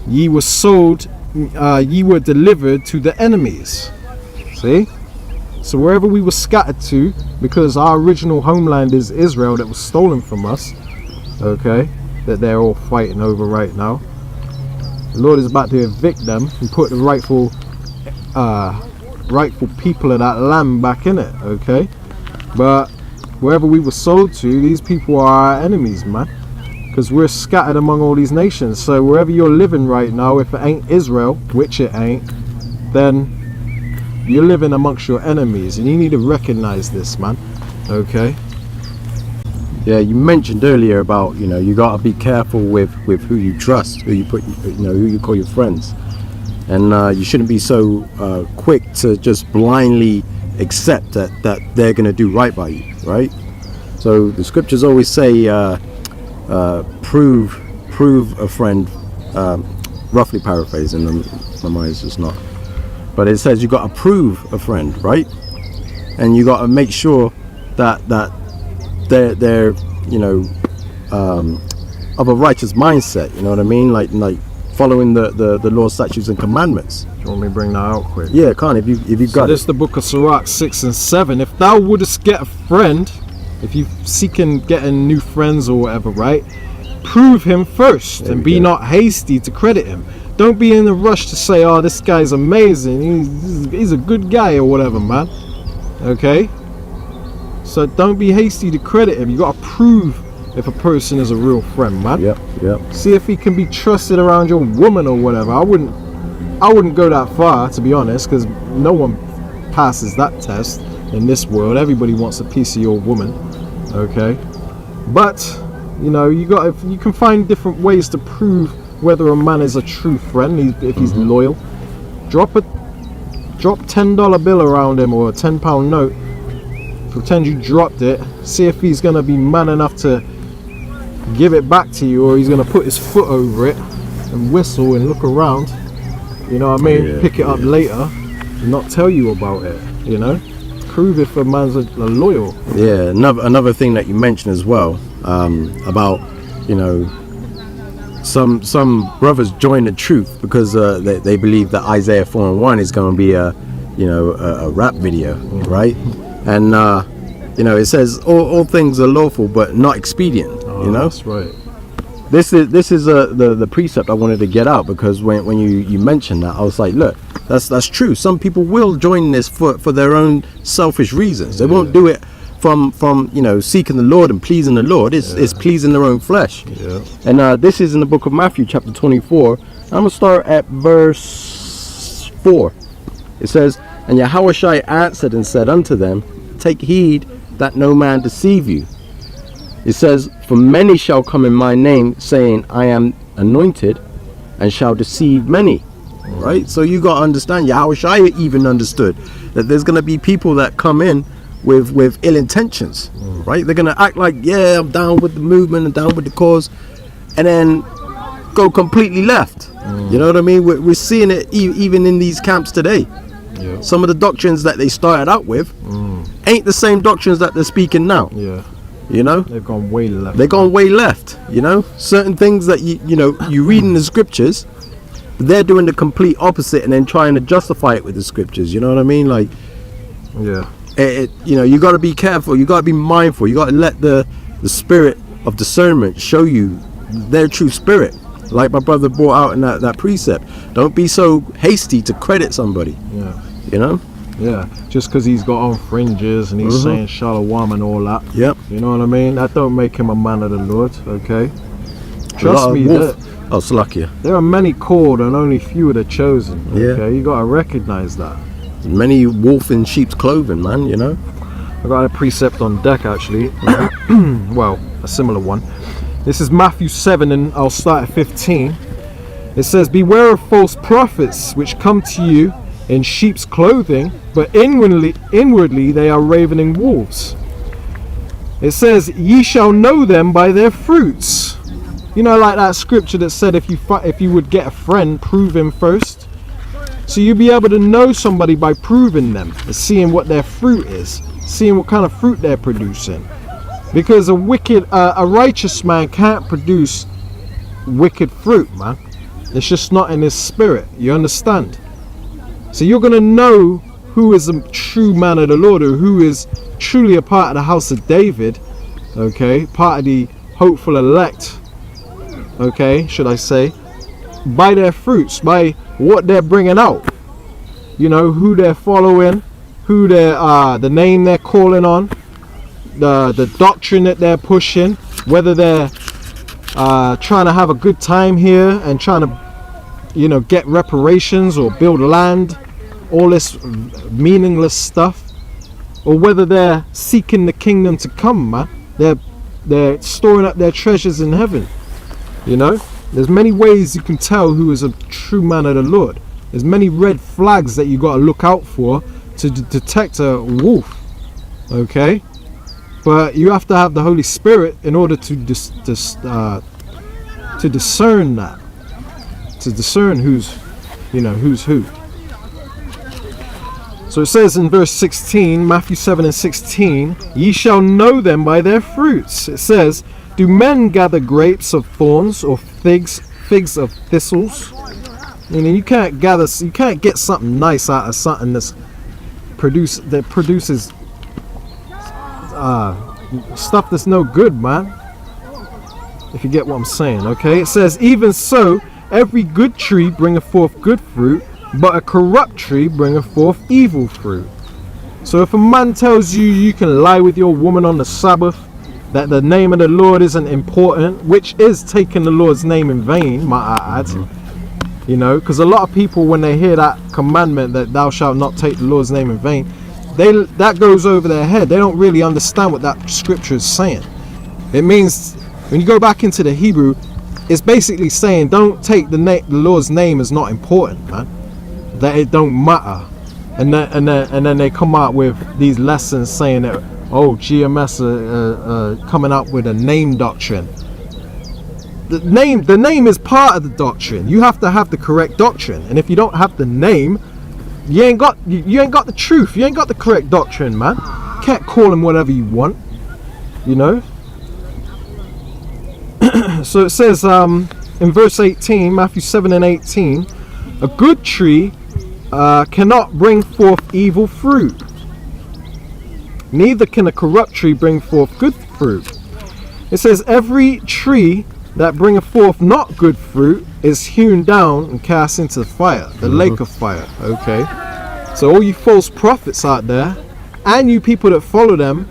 Ye were sold, ye were delivered to the enemies. See? So wherever we were scattered to, because our original homeland is Israel that was stolen from us, okay, that they're all fighting over right now. The Lord is about to evict them and put the rightful people of that land back in it, okay? But wherever we were sold to, these people are our enemies, man. because we're scattered among all these nations. So wherever you're living right now, if it ain't Israel, which it ain't, then you're living amongst your enemies, and you need to recognize this, man. Okay. Yeah, you mentioned earlier about, you know, you gotta be careful with who you trust, who you put, you know, who you call your friends, and you shouldn't be so quick to just blindly accept that they're gonna do right by you, right? So the scriptures always say, prove a friend. Roughly paraphrasing, my mind's just not. But it says you got to prove a friend, right? And you got to make sure that they're you know of a righteous mindset. You know what I mean? Like following the law, statutes, and commandments. Do you want me to bring that out quick? Yeah, can't if you got this. The book of Sirach 6 and 7. If thou wouldest get a friend, if you seeking getting new friends or whatever, right? Prove him first, and be not hasty to credit him. Don't be in a rush to say, oh, this guy's amazing, he's a good guy or whatever, man. Okay? So don't be hasty to credit him. You got to prove if a person is a real friend, man. Yep. See if he can be trusted around your woman or whatever. I wouldn't go that far, to be honest, because no one passes that test in this world. Everybody wants a piece of your woman. Okay? But you know, you can find different ways to prove whether a man is a true friend, if he's loyal. Drop $10 bill around him or a £10 note. Pretend you dropped it. See if he's gonna be man enough to give it back to you, or he's gonna put his foot over it and whistle and look around. You know what I mean? Yeah, pick it up later and not tell you about it. You know, prove if a man's a loyal. Yeah. Another thing that you mentioned as well. About, you know, some brothers join the truth because they believe that Isaiah 4:1 is going to be a rap video, right? And you know, it says all things are lawful but not expedient. You know, that's right. This is the precept I wanted to get out, because when you mentioned that, I was like, look, that's true. Some people will join this for their own selfish reasons. They won't do it from you know, seeking the Lord and pleasing the Lord. It's pleasing their own flesh. And this is in the book of Matthew chapter 24. I'm gonna start at verse 4. It says, and Yahushua answered and said unto them, take heed that no man deceive you. It says, for many shall come in my name, saying, I am anointed, and shall deceive many. Right? So you got to understand, Yahushua even understood that there's going to be people that come in with ill intentions. Right? They're going to act like, yeah, I'm down with the movement and down with the cause, and then go completely left. You know what I mean? We're seeing it even in these camps today. Some of the doctrines that they started out with ain't the same doctrines that they're speaking now. You know, they've gone way left. They've gone way left. You know, certain things that you read in the scriptures, they're doing the complete opposite and then trying to justify it with the scriptures. You know what I mean? Like, you know, you got to be careful. You got to be mindful. You got to let the spirit of discernment show you their true spirit. Like my brother brought out in that precept. Don't be so hasty to credit somebody. You know. Just because he's got on fringes and he's saying shalom and all that. You know what I mean? That don't make him a man of the Lord. Okay. Trust me. Slakia. There are many called and only few are the chosen. Okay. You got to recognize that. Many wolf in sheep's clothing, man. You know. I got a precept on deck actually. Well, a similar one. This is Matthew 7, and I'll start at 15. It says, beware of false prophets which come to you in sheep's clothing, but inwardly they are ravening wolves. It says, ye shall know them by their fruits. You know, like that scripture that said, if you would get a friend, prove him first. So you'll be able to know somebody by proving them, and seeing what their fruit is, seeing what kind of fruit they're producing. Because a righteous man can't produce wicked fruit, man. It's just not in his spirit. You understand? So you're going to know who is a true man of the Lord, or who is truly a part of the house of David, okay, part of the hopeful elect, okay, should I say, by their fruits, by what they're bringing out. You know, who they're following, who they're, the name they're calling on, the doctrine that they're pushing, whether they're trying to have a good time here and trying to, you know, get reparations or build land, all this meaningless stuff, or whether they're seeking the kingdom to come, man. They're storing up their treasures in heaven. You know, there's many ways you can tell who is a true man of the Lord. There's many red flags that you got to look out for to detect a wolf. Okay, but you have to have the Holy Spirit in order to discern that, to discern who's who. So it says in verse 16, Matthew 7:16, ye shall know them by their fruits. It says, do men gather grapes of thorns or figs of thistles? I mean, you can't get something nice out of something that produces stuff that's no good, man. If you get what I'm saying, okay? It says, even so, every good tree bringeth forth good fruit, but a corrupt tree bringeth forth evil fruit. So if a man tells you you can lie with your woman on the Sabbath, that the name of the Lord isn't important, which is taking the Lord's name in vain, might I add. You know, because a lot of people, when they hear that commandment that thou shalt not take the Lord's name in vain, that goes over their head. They don't really understand what that scripture is saying. It means, when you go back into the Hebrew, it's basically saying don't take the Lord's name as not important, man. That it don't matter. And then they come out with these lessons saying that, oh, GMS coming up with a name doctrine. The name is part of the doctrine. You have to have the correct doctrine, and if you don't have the name, you ain't got the truth. You ain't got the correct doctrine, man. You can't call him whatever you want, you know. So it says in verse 18, Matthew 7:18, a good tree cannot bring forth evil fruit, neither can a corrupt tree bring forth good fruit. It says every tree that bringeth forth not good fruit is hewn down and cast into the fire, the lake of fire. Okay, so all you false prophets out there, and you people that follow them,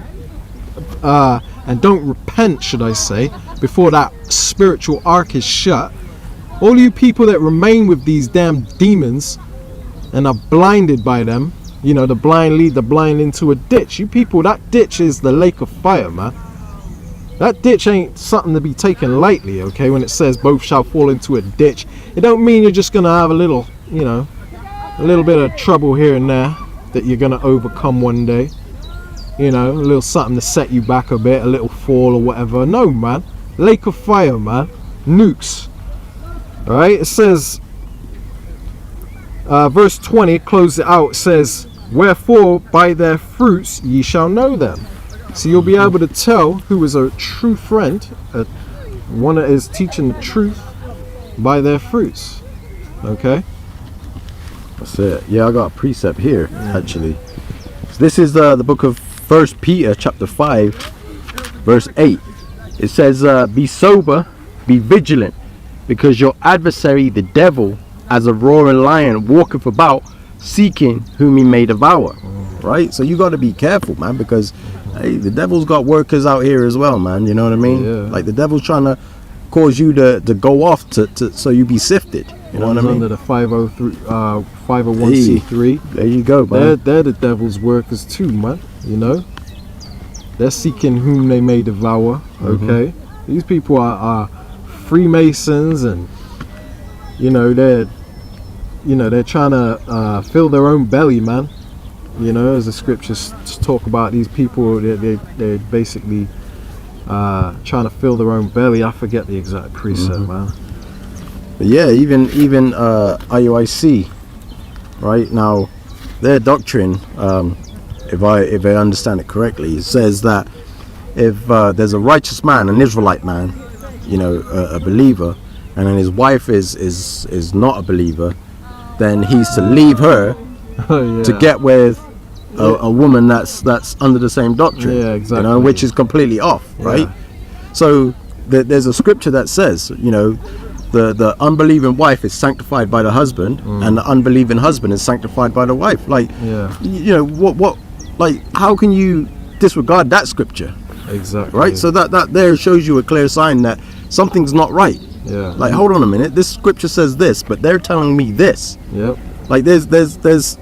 and don't repent, should I say, before that spiritual ark is shut, all you people that remain with these damn demons and are blinded by them, you know, the blind lead the blind into a ditch. You people, that ditch is the lake of fire, man. That ditch ain't something to be taken lightly, okay? When it says both shall fall into a ditch, it don't mean you're just gonna have a little, you know, a little bit of trouble here and there that you're gonna overcome one day. You know, a little something to set you back a bit, a little fall or whatever. No, man. Lake of fire, man. Nukes. Alright, it says, verse 20, close it out, it says, wherefore by their fruits ye shall know them. So you'll be able to tell who is a true friend, one that is teaching the truth, by their fruits. Okay? That's it. Yeah, I got a precept here, actually. So this is the book of 1 Peter chapter 5, verse 8. It says, be sober, be vigilant, because your adversary, the devil, as a roaring lion, walketh about, seeking whom he may devour. Right? So you got to be careful, man, because hey, the devil's got workers out here as well, man. You know what I mean? Yeah. Like the devil's trying to cause you to go off to so you be sifted. You know what I mean? Under the 501c3. There you go, man. They're the devil's workers too, man. You know? They're seeking whom they may devour. Okay? These people are Freemasons, and you know they're trying to fill their own belly, man. You know, as the scriptures talk about these people, they're basically trying to fill their own belly. I forget the exact precept, man. But yeah, even IUIC, right now, their doctrine, if I understand it correctly, it says that if there's a righteous man, an Israelite man, you know, a believer, and then his wife is not a believer, then he's to leave her to get with a woman that's under the same doctrine. Yeah, exactly. You know, which is completely off, right? So there's a scripture that says, you know, the unbelieving wife is sanctified by the husband, and the unbelieving husband is sanctified by the wife. Like, you know, what, like, how can you disregard that scripture? Exactly. Right? So that there shows you a clear sign that something's not right. Yeah. Like, hold on a minute, this scripture says this, but they're telling me this. Yep. Like, there's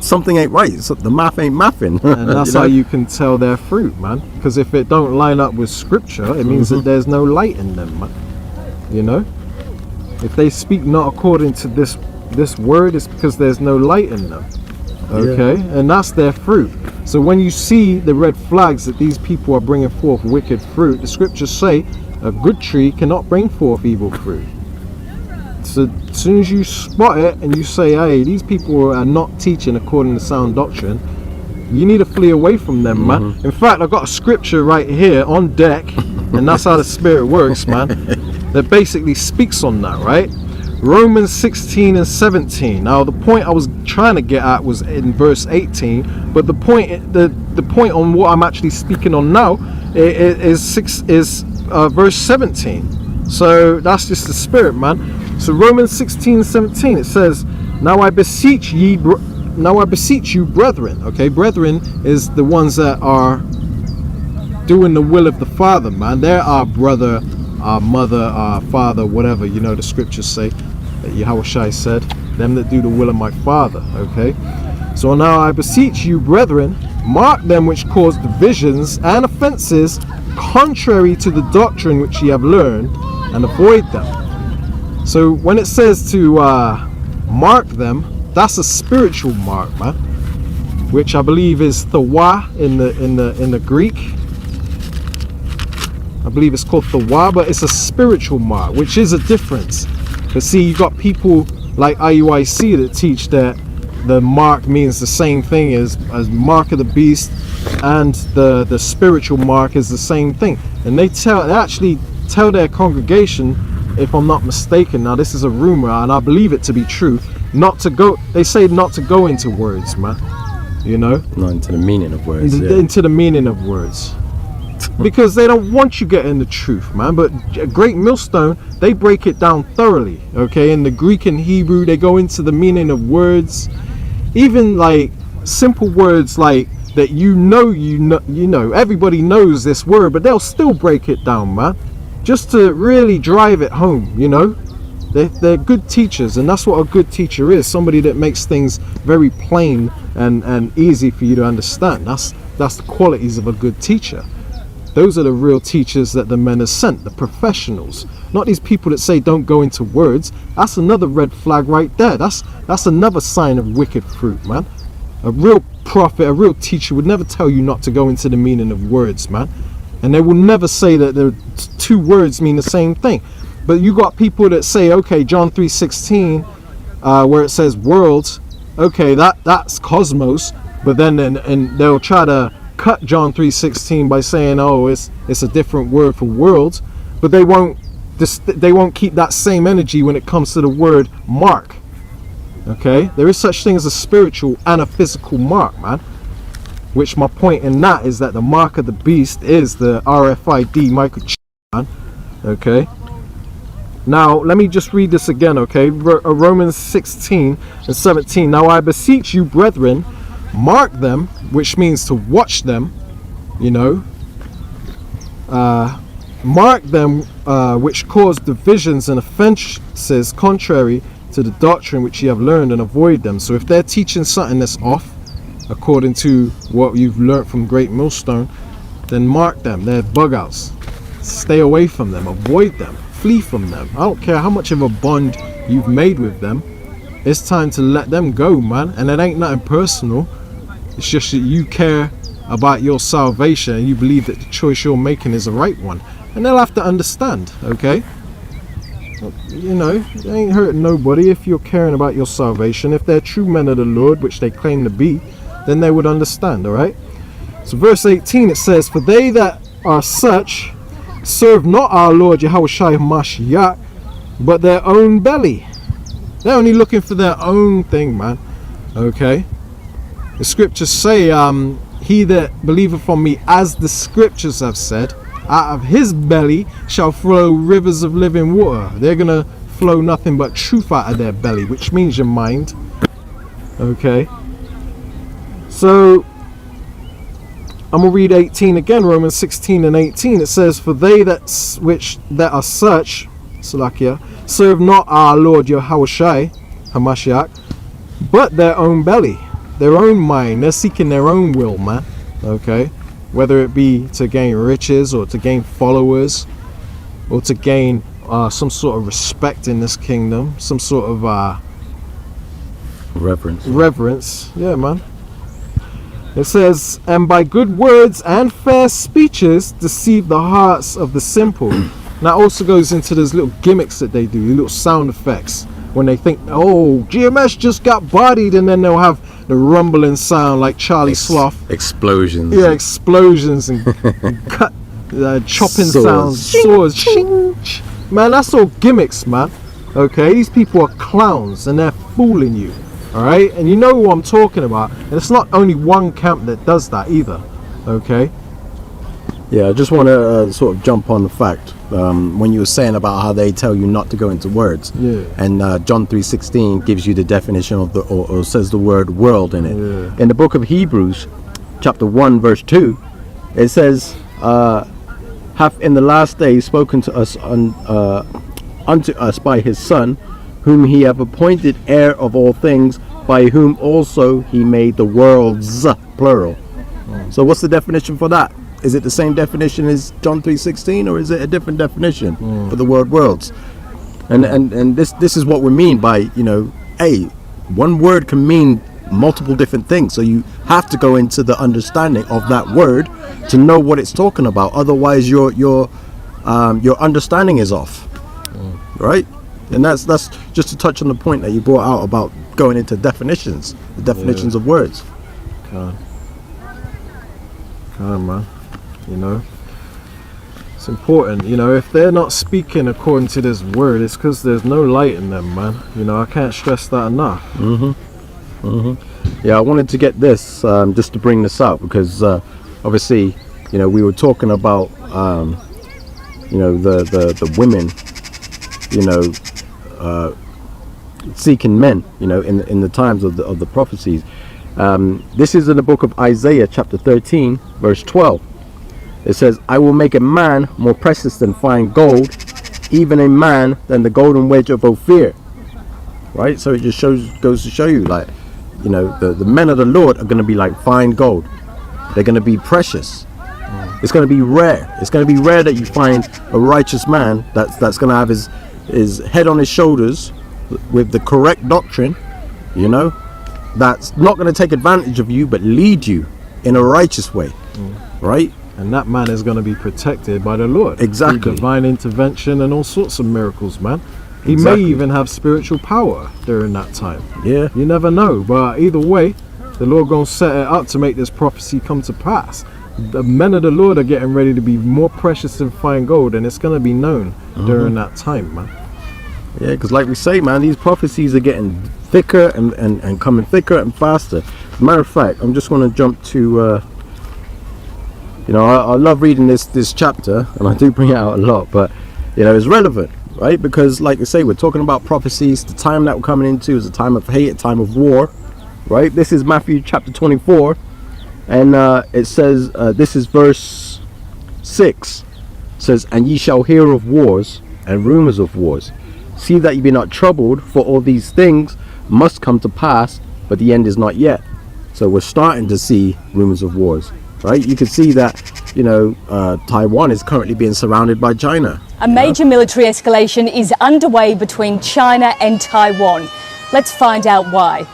something ain't right. So the math ain't mathing. And that's how you can tell their fruit, man. Because if it don't line up with scripture, it means that there's no light in them, man. You know? If they speak not according to this word, it's because there's no light in them. Okay? Yeah. And that's their fruit. So when you see the red flags that these people are bringing forth wicked fruit, the scriptures say a good tree cannot bring forth evil fruit. So as soon as you spot it and you say, hey, these people are not teaching according to sound doctrine, you need to flee away from them, man. In fact, I've got a scripture right here on deck, and that's how the Spirit works, man, that basically speaks on that, right? Romans 16 and 17. Now, the point I was trying to get at was in verse 18, but the point on what I'm actually speaking on now is verse 17. So that's just the Spirit, man. So Romans 16:17, it says, now I beseech you, brethren. Okay, brethren is the ones that are doing the will of the Father, man. They're our brother, our mother, our father, whatever, you know, the scriptures say that Yahushua said, them that do the will of my Father. Okay, so now I beseech you, brethren, mark them which cause divisions and offenses contrary to the doctrine which ye have learned, and avoid them. So when it says to mark them, that's a spiritual mark, man, which I believe is thawa in the Greek. I believe it's called thawa, but it's a spiritual mark, which is a difference. But see, you got people like IUIC that teach that the mark means the same thing as mark of the beast, and the spiritual mark is the same thing. And they actually tell their congregation, if I'm not mistaken, now this is a rumor and I believe it to be true, they say not to go into words, man. You know? Not into the meaning of words. Into the meaning of words. Because they don't want you getting the truth, man. But Great Millstone, they break it down thoroughly. Okay, in the Greek and Hebrew, they go into the meaning of words. Even like simple words like that, you know, everybody knows this word, but they'll still break it down, man. Just to really drive it home, you know. They're good teachers, and that's what a good teacher is. Somebody that makes things very plain and easy for you to understand. That's the qualities of a good teacher. Those are the real teachers that the men have sent, the professionals. Not these people that say don't go into words. That's another red flag right there. That's another sign of wicked fruit, man. A real prophet, a real teacher would never tell you not to go into the meaning of words, man. And they will never say that the two words mean the same thing. But you got people that say, okay, John 3:16, where it says worlds, okay, that's cosmos, but then they'll try to cut John 3:16 by saying, oh, it's a different word for worlds, but they won't keep that same energy when it comes to the word mark. Okay, there is such thing as a spiritual and a physical mark, man. Which my point in that is that the mark of the beast is the RFID microchip, man. Okay. Now let me just read this again, okay? Romans 16 and 17. Now I beseech you, brethren, mark them, which means to watch them, you know. Mark them which cause divisions and offenses contrary to the doctrine which ye have learned, and avoid them. So if they're teaching something that's off according to what you've learned from Great Millstone, then mark them. They're bug outs. Stay away from them, avoid them, flee from them. I don't care how much of a bond you've made with them, it's time to let them go, man. And it ain't nothing personal, it's just that you care about your salvation and you believe that the choice you're making is the right one, and they'll have to understand. Okay, you know, it ain't hurting nobody if you're caring about your salvation. If they're true men of the Lord, which they claim to be, then they would understand. All right, so verse 18, it says, for they that are such serve not our Lord Yahushua Mashiach, but their own belly. They're only looking for their own thing, man. Okay, the scriptures say, he that believeth on me, as the scriptures have said, out of his belly shall flow rivers of living water. They're gonna flow nothing but truth out of their belly, which means your mind. Okay, so I'm going to read 18 again, Romans 16 and 18. It says, for they that are such, Salakia, serve not our Lord Yahushai, Hamashiach, but their own belly, their own mind. They're seeking their own will, man. Okay? Whether it be to gain riches or to gain followers or to gain some sort of respect in this kingdom, some sort of reverence. Yeah, man. It says, and by good words and fair speeches deceive the hearts of the simple. And that also goes into those little gimmicks that they do, little sound effects. When they think, oh, GMS just got bodied, and then they'll have the rumbling sound like Charlie Sloth. Explosions. Yeah, explosions and cut, chopping sounds. Swords. Shing. Man, that's all gimmicks, man. Okay, these people are clowns and they're fooling you. Alright, and you know who I'm talking about. And it's not only one camp that does that either. Okay. Yeah, I just want to sort of jump on the fact when you were saying about how they tell you not to go into words. Yeah. And John 3:16 gives you the definition of the, or says the word world in it. Yeah. In the book of Hebrews, chapter 1, verse 2, it says, hath in the last days spoken to us unto us by his Son, whom he hath appointed heir of all things, by whom also he made the worlds, plural. So what's the definition for that? Is it the same definition as John 3:16, or is it a different definition for the word worlds? And this is what we mean by, you know, one word can mean multiple different things, so you have to go into the understanding of that word to know what it's talking about. Otherwise your understanding is off, right? And that's just to touch on the point that you brought out about going into definitions, the definitions of words. Come on, man. You know, it's important. You know, if they're not speaking according to this word, it's because there's no light in them, man. You know, I can't stress that enough. Yeah, I wanted to get this just to bring this out because obviously, you know, we were talking about you know, the women, you know, seeking men, you know, in the times of the prophecies. This is in the book of Isaiah chapter 13 verse 12. It says, I will make a man more precious than fine gold, even a man than the golden wedge of Ophir. Right? So it just goes to show you, like, you know, the men of the Lord are going to be like fine gold. They're going to be precious. It's going to be rare. It's going to be rare that you find a righteous man that's going to have his head on his shoulders with the correct doctrine, you know, that's not going to take advantage of you but lead you in a righteous way, right? And that man is going to be protected by the Lord. Exactly. Through divine intervention and all sorts of miracles, man. He Exactly. may even have spiritual power during that time. Yeah. You never know. But either way, the Lord going to set it up to make this prophecy come to pass. The men of the Lord are getting ready to be more precious than fine gold, and it's going to be known during that time, man. Yeah, because like we say, man, these prophecies are getting thicker and coming thicker and faster. As a matter of fact, I'm just going to jump to, you know, I love reading this chapter, and I do bring it out a lot, but, you know, it's relevant, right? Because like we say, we're talking about prophecies. The time that we're coming into is a time of hate, a time of war, right? This is Matthew chapter 24, and it says, this is verse 6, it says, and ye shall hear of wars and rumors of wars. See that ye be not troubled, for all these things must come to pass, but the end is not yet. So we're starting to see rumors of wars, right? You can see that, you know, Taiwan is currently being surrounded by China. A major military escalation is underway between China and Taiwan. Let's find out why.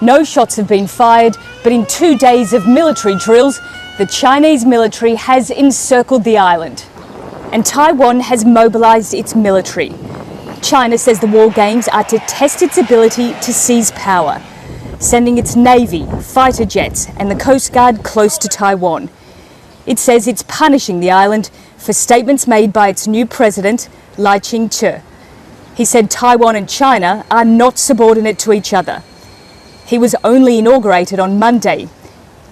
No shots have been fired, but in 2 days of military drills, the Chinese military has encircled the island. And Taiwan has mobilized its military. China says the war games are to test its ability to seize power, sending its navy, fighter jets and the Coast Guard close to Taiwan. It says it's punishing the island for statements made by its new president, Lai Ching-te. He said Taiwan and China are not subordinate to each other. He was only inaugurated on Monday.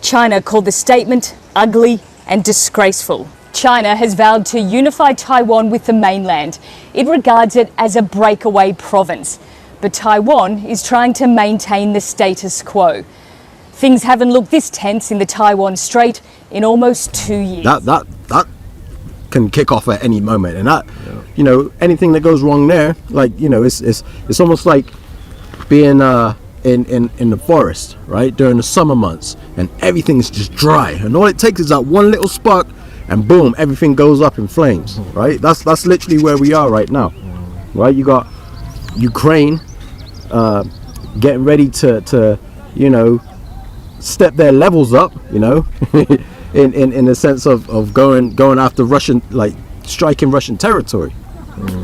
China called the statement ugly and disgraceful. China has vowed to unify Taiwan with the mainland. It regards it as a breakaway province. But Taiwan is trying to maintain the status quo. Things haven't looked this tense in the Taiwan Strait in almost 2 years. That can kick off at any moment, and that, you know, anything that goes wrong there, like, you know, it's almost like being in the forest, right, during the summer months, and everything's just dry, and all it takes is that one little spark, and boom, everything goes up in flames, right? That's literally where we are right now, right? You got Ukraine getting ready to you know, step their levels up, you know, in the sense of going after Russian, like striking Russian territory.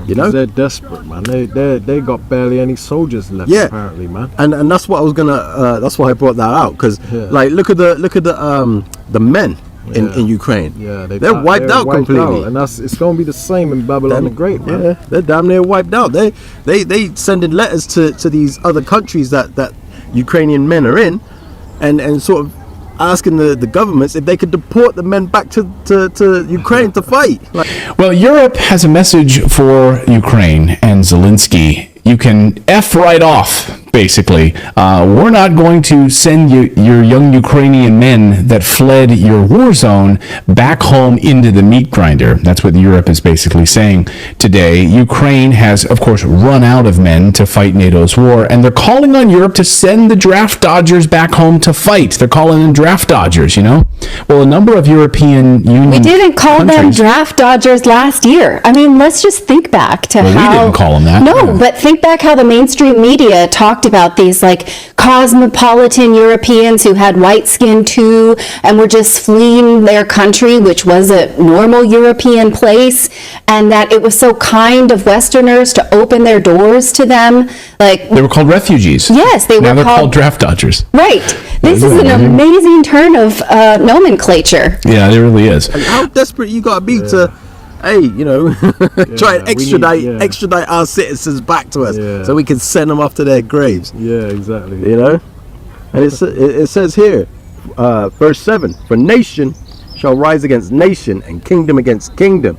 You know, they're desperate, man. They got barely any soldiers left, apparently, man. And that's what I was gonna. That's why I brought that out, because like look at the men in Ukraine. Yeah, they're wiped out completely, and it's gonna be the same in Babylon the Great, man. Yeah, they're damn near wiped out. They sending letters to these other countries that Ukrainian men are in, and sort of asking the governments if they could deport the men back to Ukraine to fight. Well, Europe has a message for Ukraine and Zelensky. You can F right off, basically. We're not going to send your young Ukrainian men that fled your war zone back home into the meat grinder. That's what Europe is basically saying today. Ukraine has, of course, run out of men to fight NATO's war, and they're calling on Europe to send the draft dodgers back home to fight. They're calling them draft dodgers, you know? Well, a number of European Union We didn't call them countries, draft dodgers last year. I mean, let's just think back to how... We didn't call them that. No, but think back how the mainstream media talked about these, like, cosmopolitan Europeans who had white skin too, and were just fleeing their country, which was a normal European place, and that it was so kind of Westerners to open their doors to them. Like, they were called refugees. Yes, they now were they're called... called draft dodgers. Right. This is an amazing turn of nomenclature. Yeah, it really is. And how desperate you gotta be to, hey, you know, try and extradite our citizens back to us, so we can send them off to their graves. Yeah, exactly. You know, and it says here, verse 7: "For nation shall rise against nation, and kingdom against kingdom,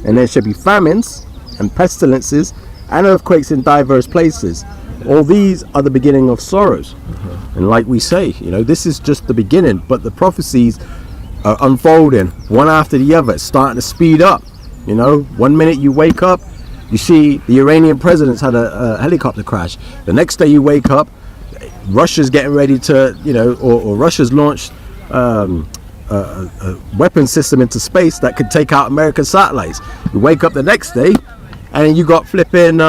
and there shall be famines and pestilences and earthquakes in diverse places. All these are the beginning of sorrows." And like we say, you know, this is just the beginning, but the prophecies are unfolding one after the other. It's starting to speed up. You know, one minute you wake up, you see the Iranian president's had a helicopter crash. The next day you wake up, Russia's getting ready to, you know, or Russia's launched a weapon system into space that could take out American satellites. You wake up the next day, and you got flipping,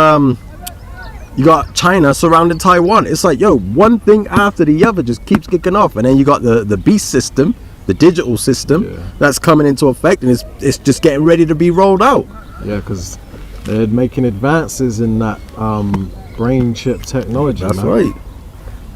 you got China surrounding Taiwan. It's like, yo, one thing after the other just keeps kicking off. And then you got the beast system, the digital system, that's coming into effect, and it's just getting ready to be rolled out. Yeah, because they're making advances in that brain chip technology. That's man. right.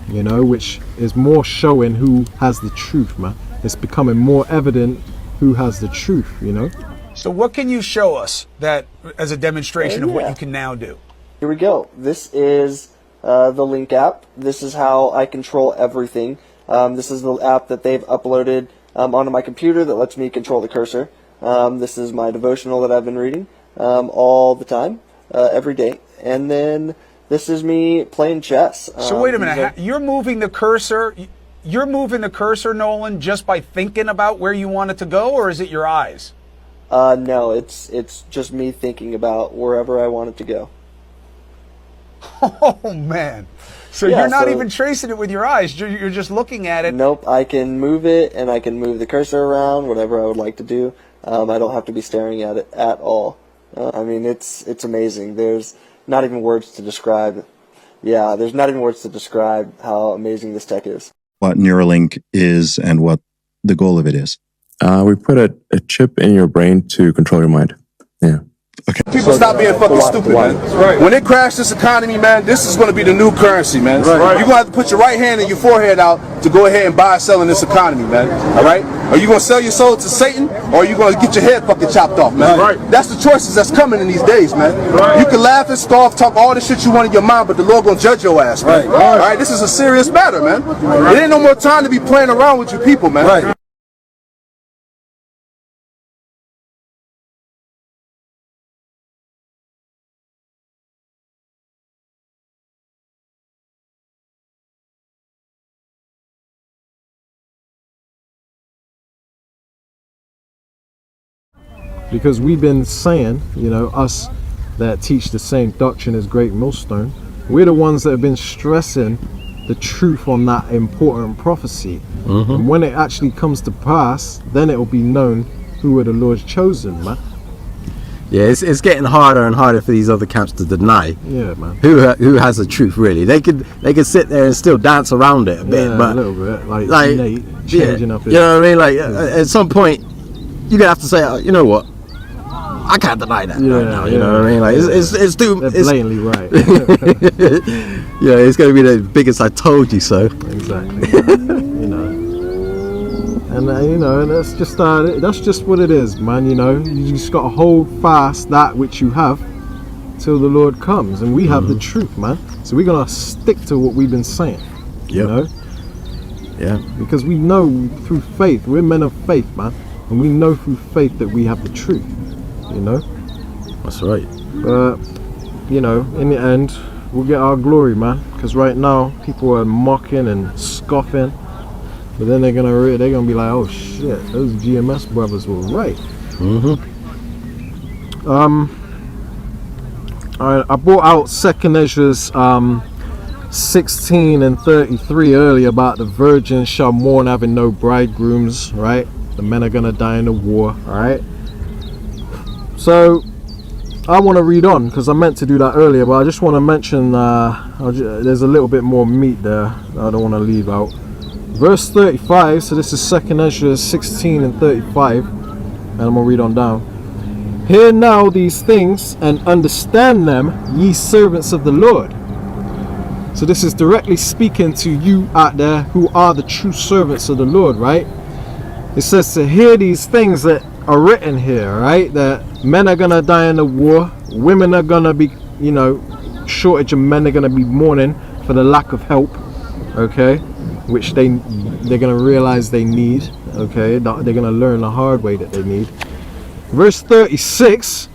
You know, which is more showing who has the truth, man. It's becoming more evident who has the truth, you know. So what can you show us that as a demonstration of what you can now do? Here we go. This is the Link app. This is how I control everything. This is the app that they've uploaded onto my computer that lets me control the cursor. This is my devotional that I've been reading all the time, every day. And then this is me playing chess. So wait a minute. You're moving the cursor. You're moving the cursor, Nolan, just by thinking about where you want it to go, or is it your eyes? No, it's just me thinking about wherever I want it to go. Oh man! So Yeah, you're not so- even tracing it with your eyes. You're just looking at it. Nope, I can move it, and I can move the cursor around, whatever I would like to do. I don't have to be staring at it at all. I mean, it's amazing. There's not even words to describe. Yeah, there's not even words to describe how amazing this tech is. What Neuralink is and what the goal of it is. We put a chip in your brain to control your mind. Yeah. Okay. People stop being fucking stupid, man. Right. When they crash this economy, man, this is going to be the new currency, man. Right. You're going to have to put your right hand and your forehead out to go ahead and buy and sell in this economy, man. All right? Are you going to sell your soul to Satan, or are you going to get your head fucking chopped off, man? Right. That's the choices that's coming in these days, man. Right. You can laugh and scoff, talk all the shit you want in your mind, but the Lord going to judge your ass, man. Right. All right? This is a serious matter, man. Right. It ain't no more time to be playing around with your people, man. Right. because we've been saying, you know, us that teach the same doctrine as Great Millstone, we're the ones that have been stressing the truth on that important prophecy. And when it actually comes to pass, then it will be known who are the Lord's chosen, man. Yeah, it's getting harder and harder for these other camps to deny. Yeah, man. Who has the truth really? They could sit there and still dance around it a bit, but a little bit, like Nate, yeah, changing up. You know what I mean? Like at some point, you're gonna have to say, oh, you know what? I can't deny that right now. You know what I mean? Like it's too. They're blatantly right. Yeah, it's gonna be the biggest "I told you so." Exactly. You know, and you know, and that's just what it is, man. You know, you just gotta hold fast that which you have till the Lord comes, and we have the truth, man. So we're gonna stick to what we've been saying. You know. Yeah. Because we know through faith, we're men of faith, man, and we know through faith that we have the truth. You know. That's right. But you know, in the end, we'll get our glory, man. Because right now, people are mocking and scoffing, but then they're gonna be like, "Oh shit, those GMS brothers were right." Alright, I brought out 2nd Ezra's 16 and 33 earlier about the virgins shall mourn having no bridegrooms. Right, the men are gonna die in the war. All right. So I want to read on because I meant to do that earlier, but I just want to mention there's a little bit more meat there I don't want to leave out. Verse 35, so this is 2nd Ezra 16 and 35, and I'm going to read on down. Hear now these things and understand them, ye servants of the Lord. So this is directly speaking to you out there who are the true servants of the Lord, right? It says to hear these things that are written here, right? That men are gonna die in the war, women are gonna be, you know, shortage of men are gonna be mourning for the lack of help, okay, which they're gonna realize they need, okay, they're gonna learn the hard way that they need. Verse 36,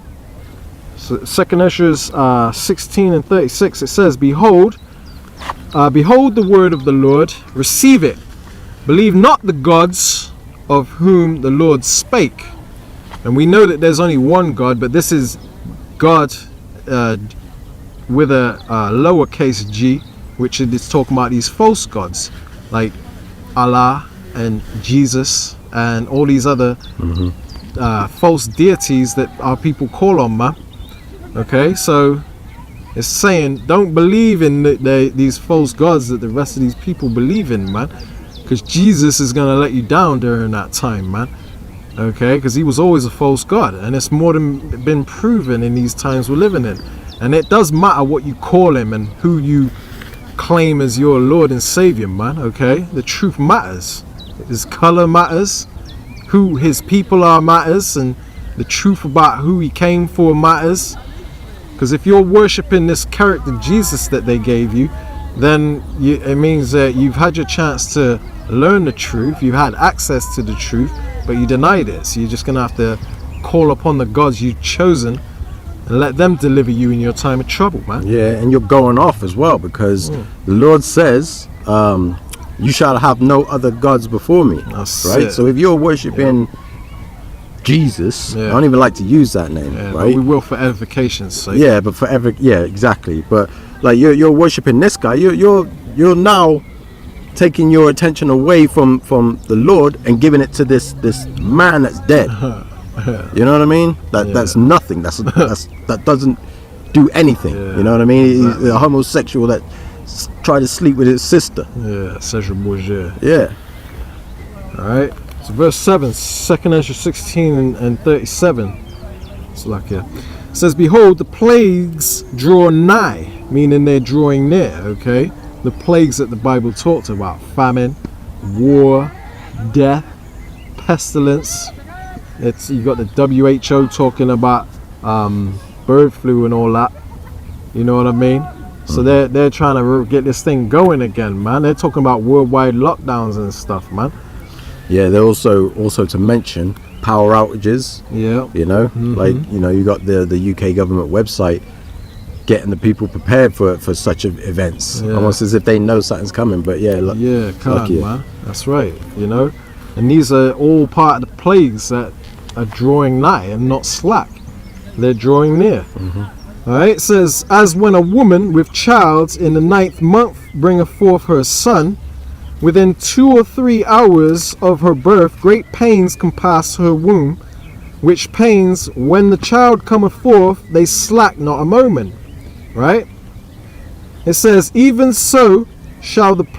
so 2nd Ezra's 16 and 36, it says, behold the word of the Lord, receive it, believe not the gods of whom the Lord spake. And we know that there's only one God, but this is God with a lowercase g, which is talking about these false gods like Allah and Jesus and all these other false deities that our people call on, man. Okay, so it's saying don't believe in these false gods that the rest of these people believe in, man, because Jesus is going to let you down during that time, man. Okay, because he was always a false god, and it's more than been proven in these times we're living in. And it does matter what you call him and who you claim as your Lord and Savior, man. Okay, the truth matters, his color matters, who his people are matters, and the truth about who he came for matters. Because if you're worshiping this character Jesus that they gave you, then it means that you've had your chance to learn the truth, you've had access to the truth, but you denied it. So you're just gonna have to call upon the gods you've chosen and let them deliver you in your time of trouble, man. Yeah, and you're going off as well, because the Lord says you shall have no other gods before me. That's right it. So if you're worshiping Jesus, I don't even like to use that name, right? But we will for edification's sake. Yeah, but forever, yeah, exactly. But like you're worshiping this guy, you're now taking your attention away from the Lord and giving it to this man that's dead. You know what I mean? That's nothing. That doesn't do anything. You know what I mean? Exactly. He's a homosexual that tried to sleep with his sister. Yeah, Cesar Borgia. Yeah. All right. So verse 7, 2nd Ezra 16 and 37. It's like it says, behold, the plagues draw nigh, meaning they're drawing near. Okay. The plagues that the Bible talked about: famine, war, death, pestilence. You got the WHO talking about bird flu and all that. You know what I mean? So they're trying to get this thing going again, man. They're talking about worldwide lockdowns and stuff, man. Yeah, they're also to mention power outages. Yeah, you know, like you got the UK government website getting the people prepared for such events, almost as if they know something's coming. But man, that's right. You know, and these are all part of the plagues that are drawing nigh and not slack. They're drawing near. All right, it says, as when a woman with child in the 9th month bringeth forth her son, within 2 or 3 hours of her birth, great pains compass her womb, which pains, when the child cometh forth, they slack not a moment. Right? It says, even so shall not the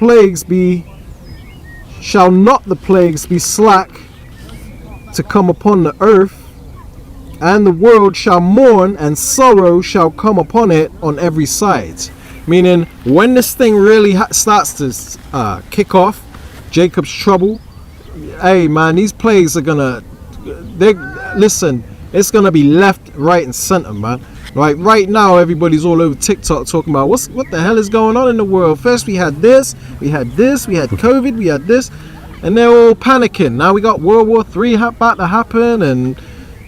plagues be slack to come upon the earth, and the world shall mourn, and sorrow shall come upon it on every side. Meaning, when this thing really starts to kick off, Jacob's trouble, hey man, these plagues are gonna, listen, it's gonna be left, right, and center, man. Like right now, everybody's all over TikTok talking about what the hell is going on in the world. First we had this, we had COVID, we had this, and they're all panicking. Now we got World War III about to happen, and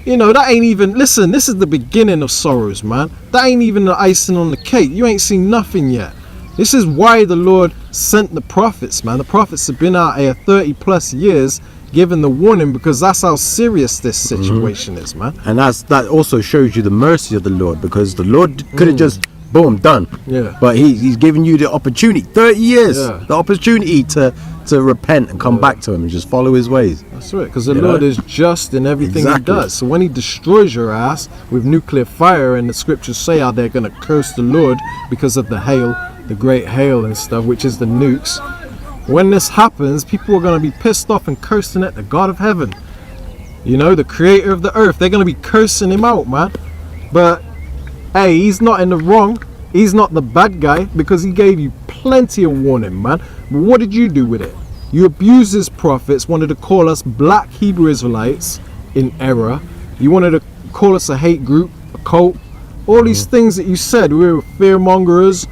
you know, that ain't even, listen, this is the beginning of sorrows, man. That ain't even the icing on the cake. You ain't seen nothing yet. This is why the Lord sent the prophets, man. The prophets have been out here 30 plus years giving the warning, because that's how serious this situation is, man. And that also shows you the mercy of the Lord, because the Lord could have just, boom, done. Yeah. But he's giving you the opportunity, 30 years, the opportunity to repent and come back to him and just follow his ways. That's right, because the Lord is just in everything he does. So when he destroys your ass with nuclear fire, and the scriptures say how they're going to curse the Lord because of the hail, the great hail and stuff, which is the nukes. When this happens, people are going to be pissed off and cursing at the God of heaven. You know, the creator of the earth. They're going to be cursing him out, man. But hey, he's not in the wrong. He's not the bad guy, because he gave you plenty of warning, man. But what did you do with it? You abused his prophets, wanted to call us black Hebrew Israelites in error. You wanted to call us a hate group, a cult. All these things that you said, we were fear mongers.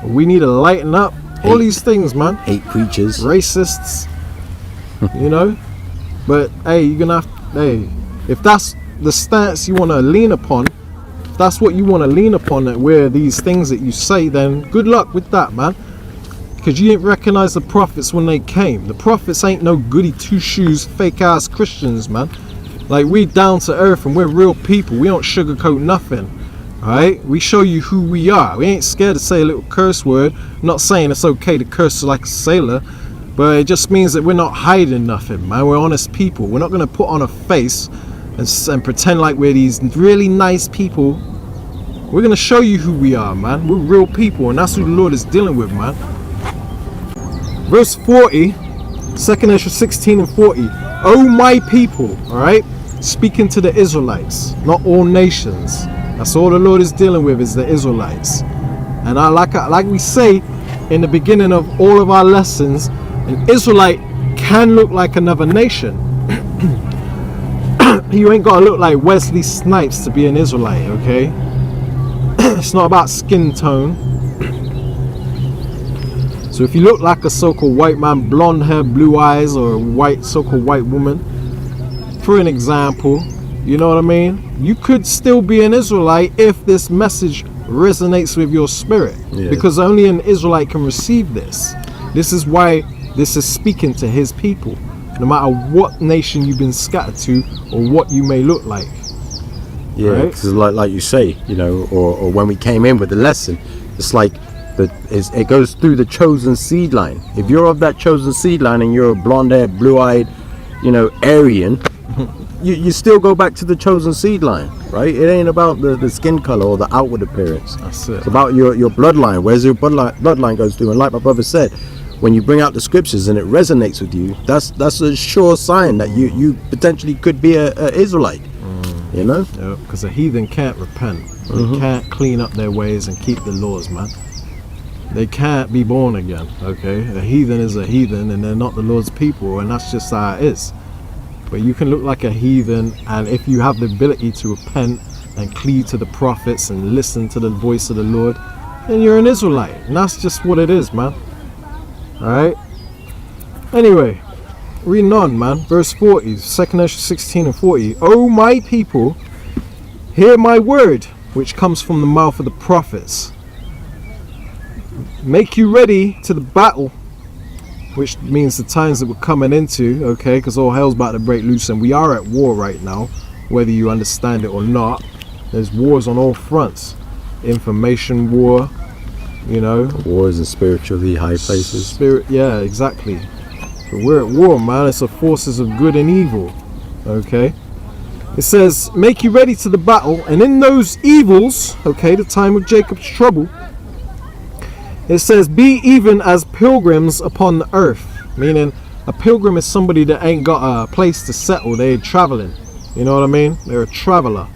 We need to lighten up. All these things, man. Hate preachers. Racists. You know? But hey, you're gonna have to, hey, if that's the stance you want to lean upon, if that's what you want to lean upon, that where these things that you say, then good luck with that, man. Because you didn't recognize the prophets when they came. The prophets ain't no goody two shoes fake ass Christians, man. Like, we down to earth and we're real people. We don't sugarcoat nothing. Alright? We show you who we are. We ain't scared to say a little curse word. I'm not saying it's okay to curse like a sailor, but it just means that we're not hiding nothing, man. We're honest people. We're not going to put on a face and pretend like we're these really nice people. We're going to show you who we are, man. We're real people, and that's who the Lord is dealing with, man. Verse 40, 2nd Ezra 16 and 40. Oh my people, alright? Speaking to the Israelites, not all nations. That's all the Lord is dealing with, is the Israelites. And like we say in the beginning of all of our lessons, an Israelite can look like another nation. You ain't got to look like Wesley Snipes to be an Israelite, okay? It's not about skin tone. So if you look like a so-called white man, blonde hair, blue eyes, or a so-called white woman, for an example, you know what I mean? You could still be an Israelite if this message resonates with your spirit. Yeah. Because only an Israelite can receive this. This is why this is speaking to his people. No matter what nation you've been scattered to, or what you may look like. Yeah, because right? like you say, you know, or when we came in with the lesson, it's like it goes through the chosen seed line. If you're of that chosen seed line and you're a blonde-haired, blue-eyed, you know, Aryan, you still go back to the chosen seed line, right? It ain't about the skin color or the outward appearance. That's it. It's about your bloodline. Where's your bloodline goes through? And like my brother said, when you bring out the scriptures and it resonates with you, that's a sure sign that you potentially could be a Israelite. You know? Yeah, because a heathen can't repent. They can't clean up their ways and keep the laws, man. They can't be born again, okay? A heathen is a heathen, and they're not the Lord's people, and that's just how it is. But you can look like a heathen, and if you have the ability to repent and cleave to the prophets and listen to the voice of the Lord, then you're an Israelite. And that's just what it is, man. Alright? Anyway, reading on, man. Verse 40, 2nd Ezra 16 and 40. O my people, hear my word, which comes from the mouth of the prophets. Make you ready to the battle, which means the times that we're coming into, okay, because all hell's about to break loose and we are at war right now, whether you understand it or not. There's wars on all fronts. Information war, you know. Wars in spiritually high places. Yeah, exactly. But we're at war, man. It's the forces of good and evil, okay? It says, make you ready to the battle, and in those evils, okay, the time of Jacob's trouble, it says, be even as pilgrims upon the earth. Meaning, a pilgrim is somebody that ain't got a place to settle. They're traveling. You know what I mean? They're a traveler.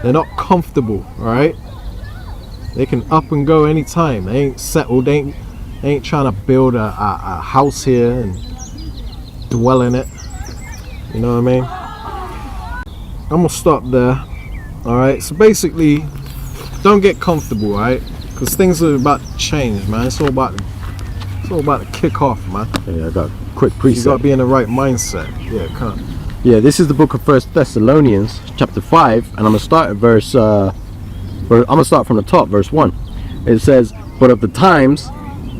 They're not comfortable, alright? They can up and go anytime. They ain't settled. They ain't trying to build a house here and dwell in it. You know what I mean? I'm gonna stop there. Alright, so basically, don't get comfortable, alright? Because things are about to change, man. It's all about to kick off, man. Yeah, I got a quick precept. You got to be in the right mindset. Yeah, come. Yeah, this is the book of 1 Thessalonians, chapter 5, and I'm gonna start at I'm gonna start from the top, verse 1. It says, "But of the times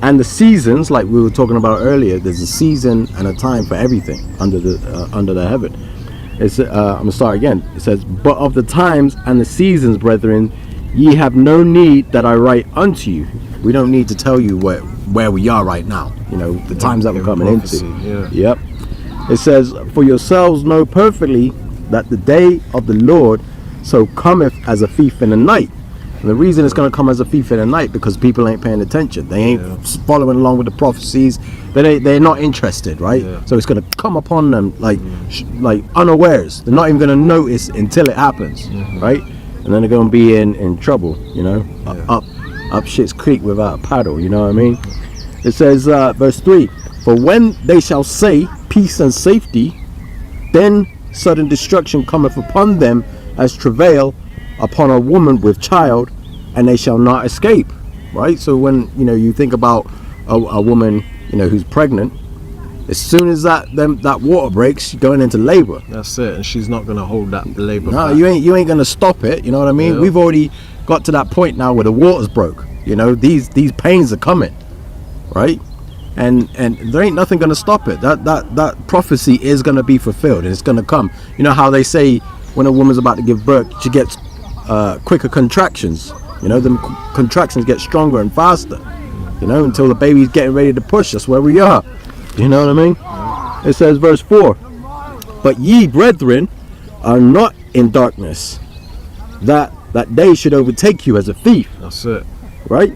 and the seasons, like we were talking about earlier, there's a season and a time for everything under the heaven." It's I'm gonna start again. It says, "But of the times and the seasons, brethren, ye have no need that I write unto you." We don't need to tell you where we are right now. You know, the times that we're coming into. Yeah. Yep. It says, "For yourselves know perfectly that the day of the Lord so cometh as a thief in the night." And the reason it's going to come as a thief in the night because people ain't paying attention. They ain't following along with the prophecies. They're not interested, right? Yeah. So it's going to come upon them like unawares. They're not even going to notice until it happens, right? And then they're going to be in trouble, you know, up shit's creek without a paddle. You know what I mean? It says, verse 3, "For when they shall say peace and safety, then sudden destruction cometh upon them as travail upon a woman with child, and they shall not escape." Right? So when you think about a woman who's pregnant, as soon as that water breaks, she's going into labor. That's it, and she's not going to hold that labor. No, back. you ain't going to stop it. You know what I mean? Yeah. We've already got to that point now where the water's broke. You know, these pains are coming, right? And there ain't nothing going to stop it. That prophecy is going to be fulfilled, and it's going to come. You know how they say when a woman's about to give birth, she gets quicker contractions. You know, the contractions get stronger and faster. You know, until the baby's getting ready to push. That's where we are. You know what I mean? It says, verse 4, "But ye, brethren, are not in darkness, that day should overtake you as a thief." That's it. Right?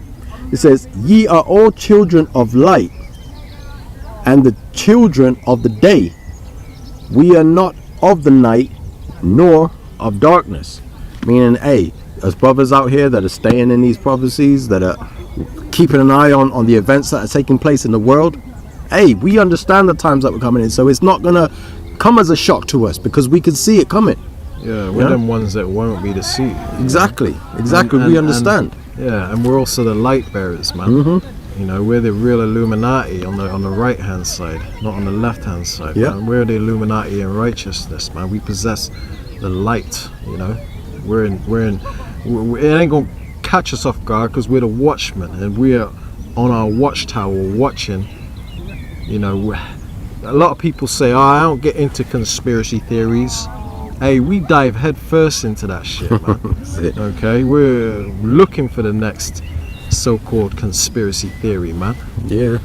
It says, "Ye are all children of light, and the children of the day. We are not of the night, nor of darkness." Meaning, hey, there's brothers out here that are staying in these prophecies, that are keeping an eye on the events that are taking place in the world. Hey, we understand the times that we're coming in, so it's not gonna come as a shock to us because we can see it coming. Yeah, we're them ones that won't be deceived. Exactly. We understand. And we're also the light bearers, man. You know, we're the real Illuminati on the right hand side, not on the left hand side. Yeah. Man. We're the Illuminati in righteousness, man. We possess the light. You know, it ain't gonna catch us off guard because we're the watchmen and we're on our watchtower watching. You know, a lot of people say, "Oh, I don't get into conspiracy theories." Hey, we dive head first into that shit, man. Okay, we're looking for the next so-called conspiracy theory, man. Yeah,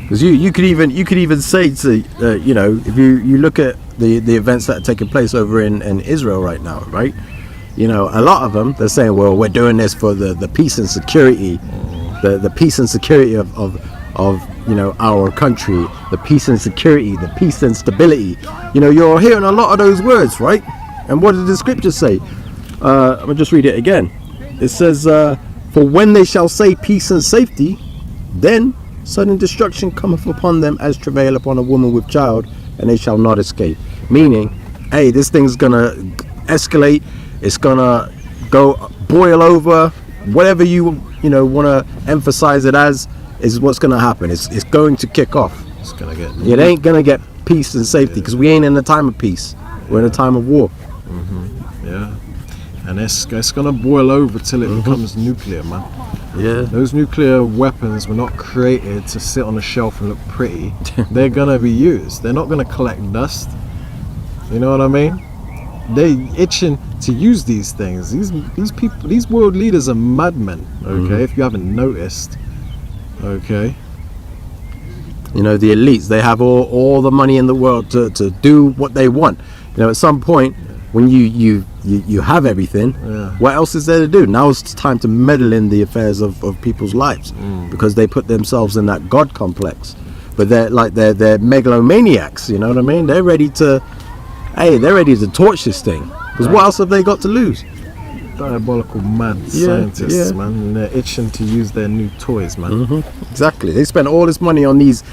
because you could even say to if you look at the events that are taking place over in Israel right now, right? You know, a lot of them, they're saying, well, we're doing this for the peace and security, the peace and security of our country, the peace and security, the peace and stability. You know, you're hearing a lot of those words, right? And what did the scriptures say? I'm gonna just read it again. It says, "For when they shall say peace and safety, then sudden destruction cometh upon them as travail upon a woman with child, and they shall not escape." Meaning, hey, this thing's gonna escalate. It's gonna go boil over. Whatever you want to emphasize it as is what's gonna happen. It's going to kick off. It's gonna get. It ain't gonna get peace and safety because we ain't in a time of peace. We're in a time of war. Yeah, and it's gonna boil over till it becomes nuclear, man. Yeah. Those nuclear weapons were not created to sit on a shelf and look pretty. They're gonna be used. They're not gonna collect dust. You know what I mean? They itching to use these things. These people, these world leaders are madmen. Okay, if you haven't noticed. Okay. You know, the elites, they have all the money in the world to do what they want. You know, at some point, when you have everything, what else is there to do? Now it's time to meddle in the affairs of people's lives, because they put themselves in that God complex. But they're megalomaniacs, you know what I mean? They're ready to torch this thing. Because what else have they got to lose? Diabolical mad scientists, man, and they're itching to use their new toys, man. Exactly. They spend all this money on these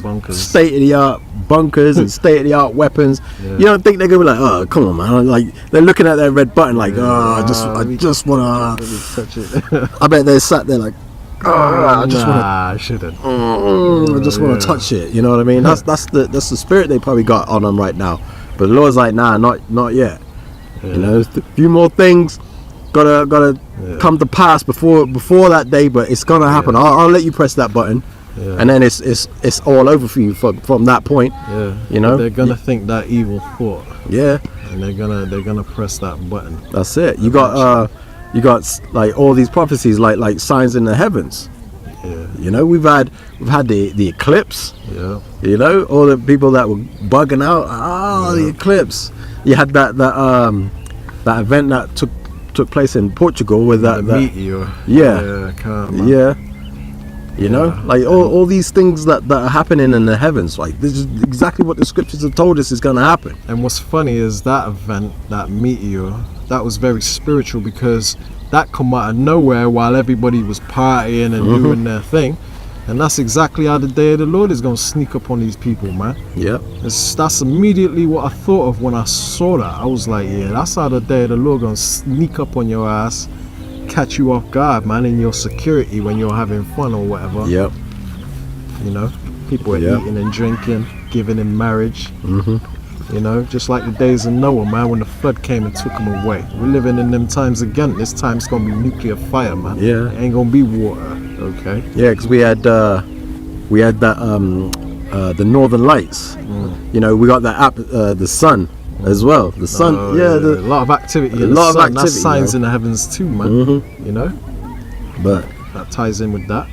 bunkers. state-of-the-art bunkers and state-of-the-art weapons. You don't think they're gonna be like, oh, come on, man? Like, they're looking at their red button like, I just wanna touch it. I bet they sat there like, I shouldn't. I just want to touch it. You know what I mean? That's the spirit they probably got on them right now. But the Lord's like, nah, not yet. You know, a few more things gotta come to pass before that day, but it's gonna happen. I'll let you press that button, and then it's all over for you from that point. You know, but they're gonna think that evil thought. Yeah, and they're gonna press that button. That's it. You got like all these prophecies, like signs in the heavens. You know, we've had the eclipse. You know, all the people that were bugging out. The eclipse. You had that event that took place in Portugal with that meteor. You know, like all these things that are happening in the heavens. Like, this is exactly what the scriptures have told us is going to happen. And what's funny is that event, that meteor, that was very spiritual, because that come out of nowhere while everybody was partying and doing their thing. And that's exactly how the day of the Lord is going to sneak up on these people, man. Yeah. That's immediately what I thought of when I saw that. I was like, yeah, that's how the day of the Lord going to sneak up on your ass, catch you off guard, man, in your security when you're having fun or whatever. Yep. You know, people are eating and drinking, giving in marriage. You know, just like the days of Noah, man, when the flood came and took them away. We're living in them times again. This time it's going to be nuclear fire, man. Yeah. It ain't going to be water, okay? Yeah, because we had that the Northern Lights. You know, we got that app, the sun as well. The sun, a lot of activity. A lot of activity. That's signs in the heavens too, man. You know, but that ties in with that.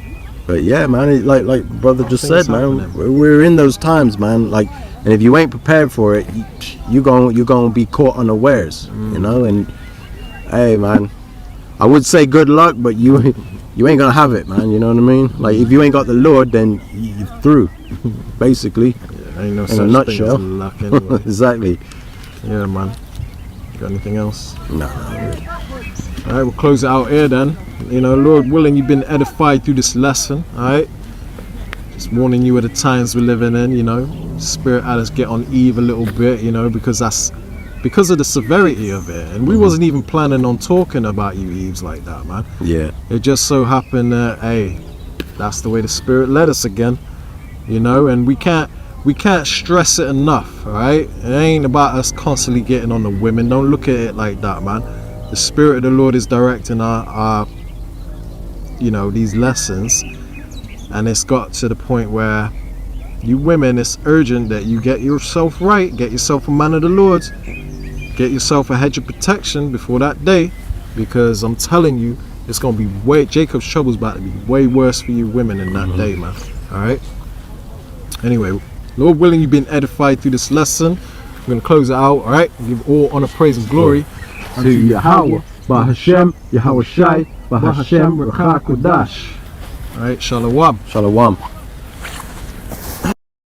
But yeah, man, like brother just said, man, we're in those times, man. Like, and if you ain't prepared for it, you're gonna be caught unawares. You know, and hey, man, I would say good luck, but you ain't gonna have it, man. You know what I mean? Like, if you ain't got the Lord, then you're through, basically. Ain't no in such a nutshell. thing as luck anyway. Exactly. Yeah, man. Got anything else? No. All right, we'll close it out here then. You know, Lord willing, you've been edified through this lesson. All right. Just warning you of the times we're living in. You know, Spirit had us get on Eve a little bit. You know, because of the severity of it, and we wasn't even planning on talking about you Eves like that, man. Yeah. It just so happened that, hey, that's the way the Spirit led us again. You know, and we can't stress it enough, all right? It ain't about us constantly getting on the women. Don't look at it like that, man. The Spirit of the Lord is directing our you know, these lessons, and it's got to the point where you women, it's urgent that you get yourself right, get yourself a man of the Lord, get yourself a hedge of protection before that day, because I'm telling you, it's gonna be Jacob's trouble's about to be way worse for you women in that day, man. All right. Anyway, Lord willing, you've been edified through this lesson. We're going to close it out, all right? Give all honor, praise, and glory to Yahweh, Bahashem, Yahweh Shai, Bahashem, Ruach HaKodesh. All right, Shalom. Shalom.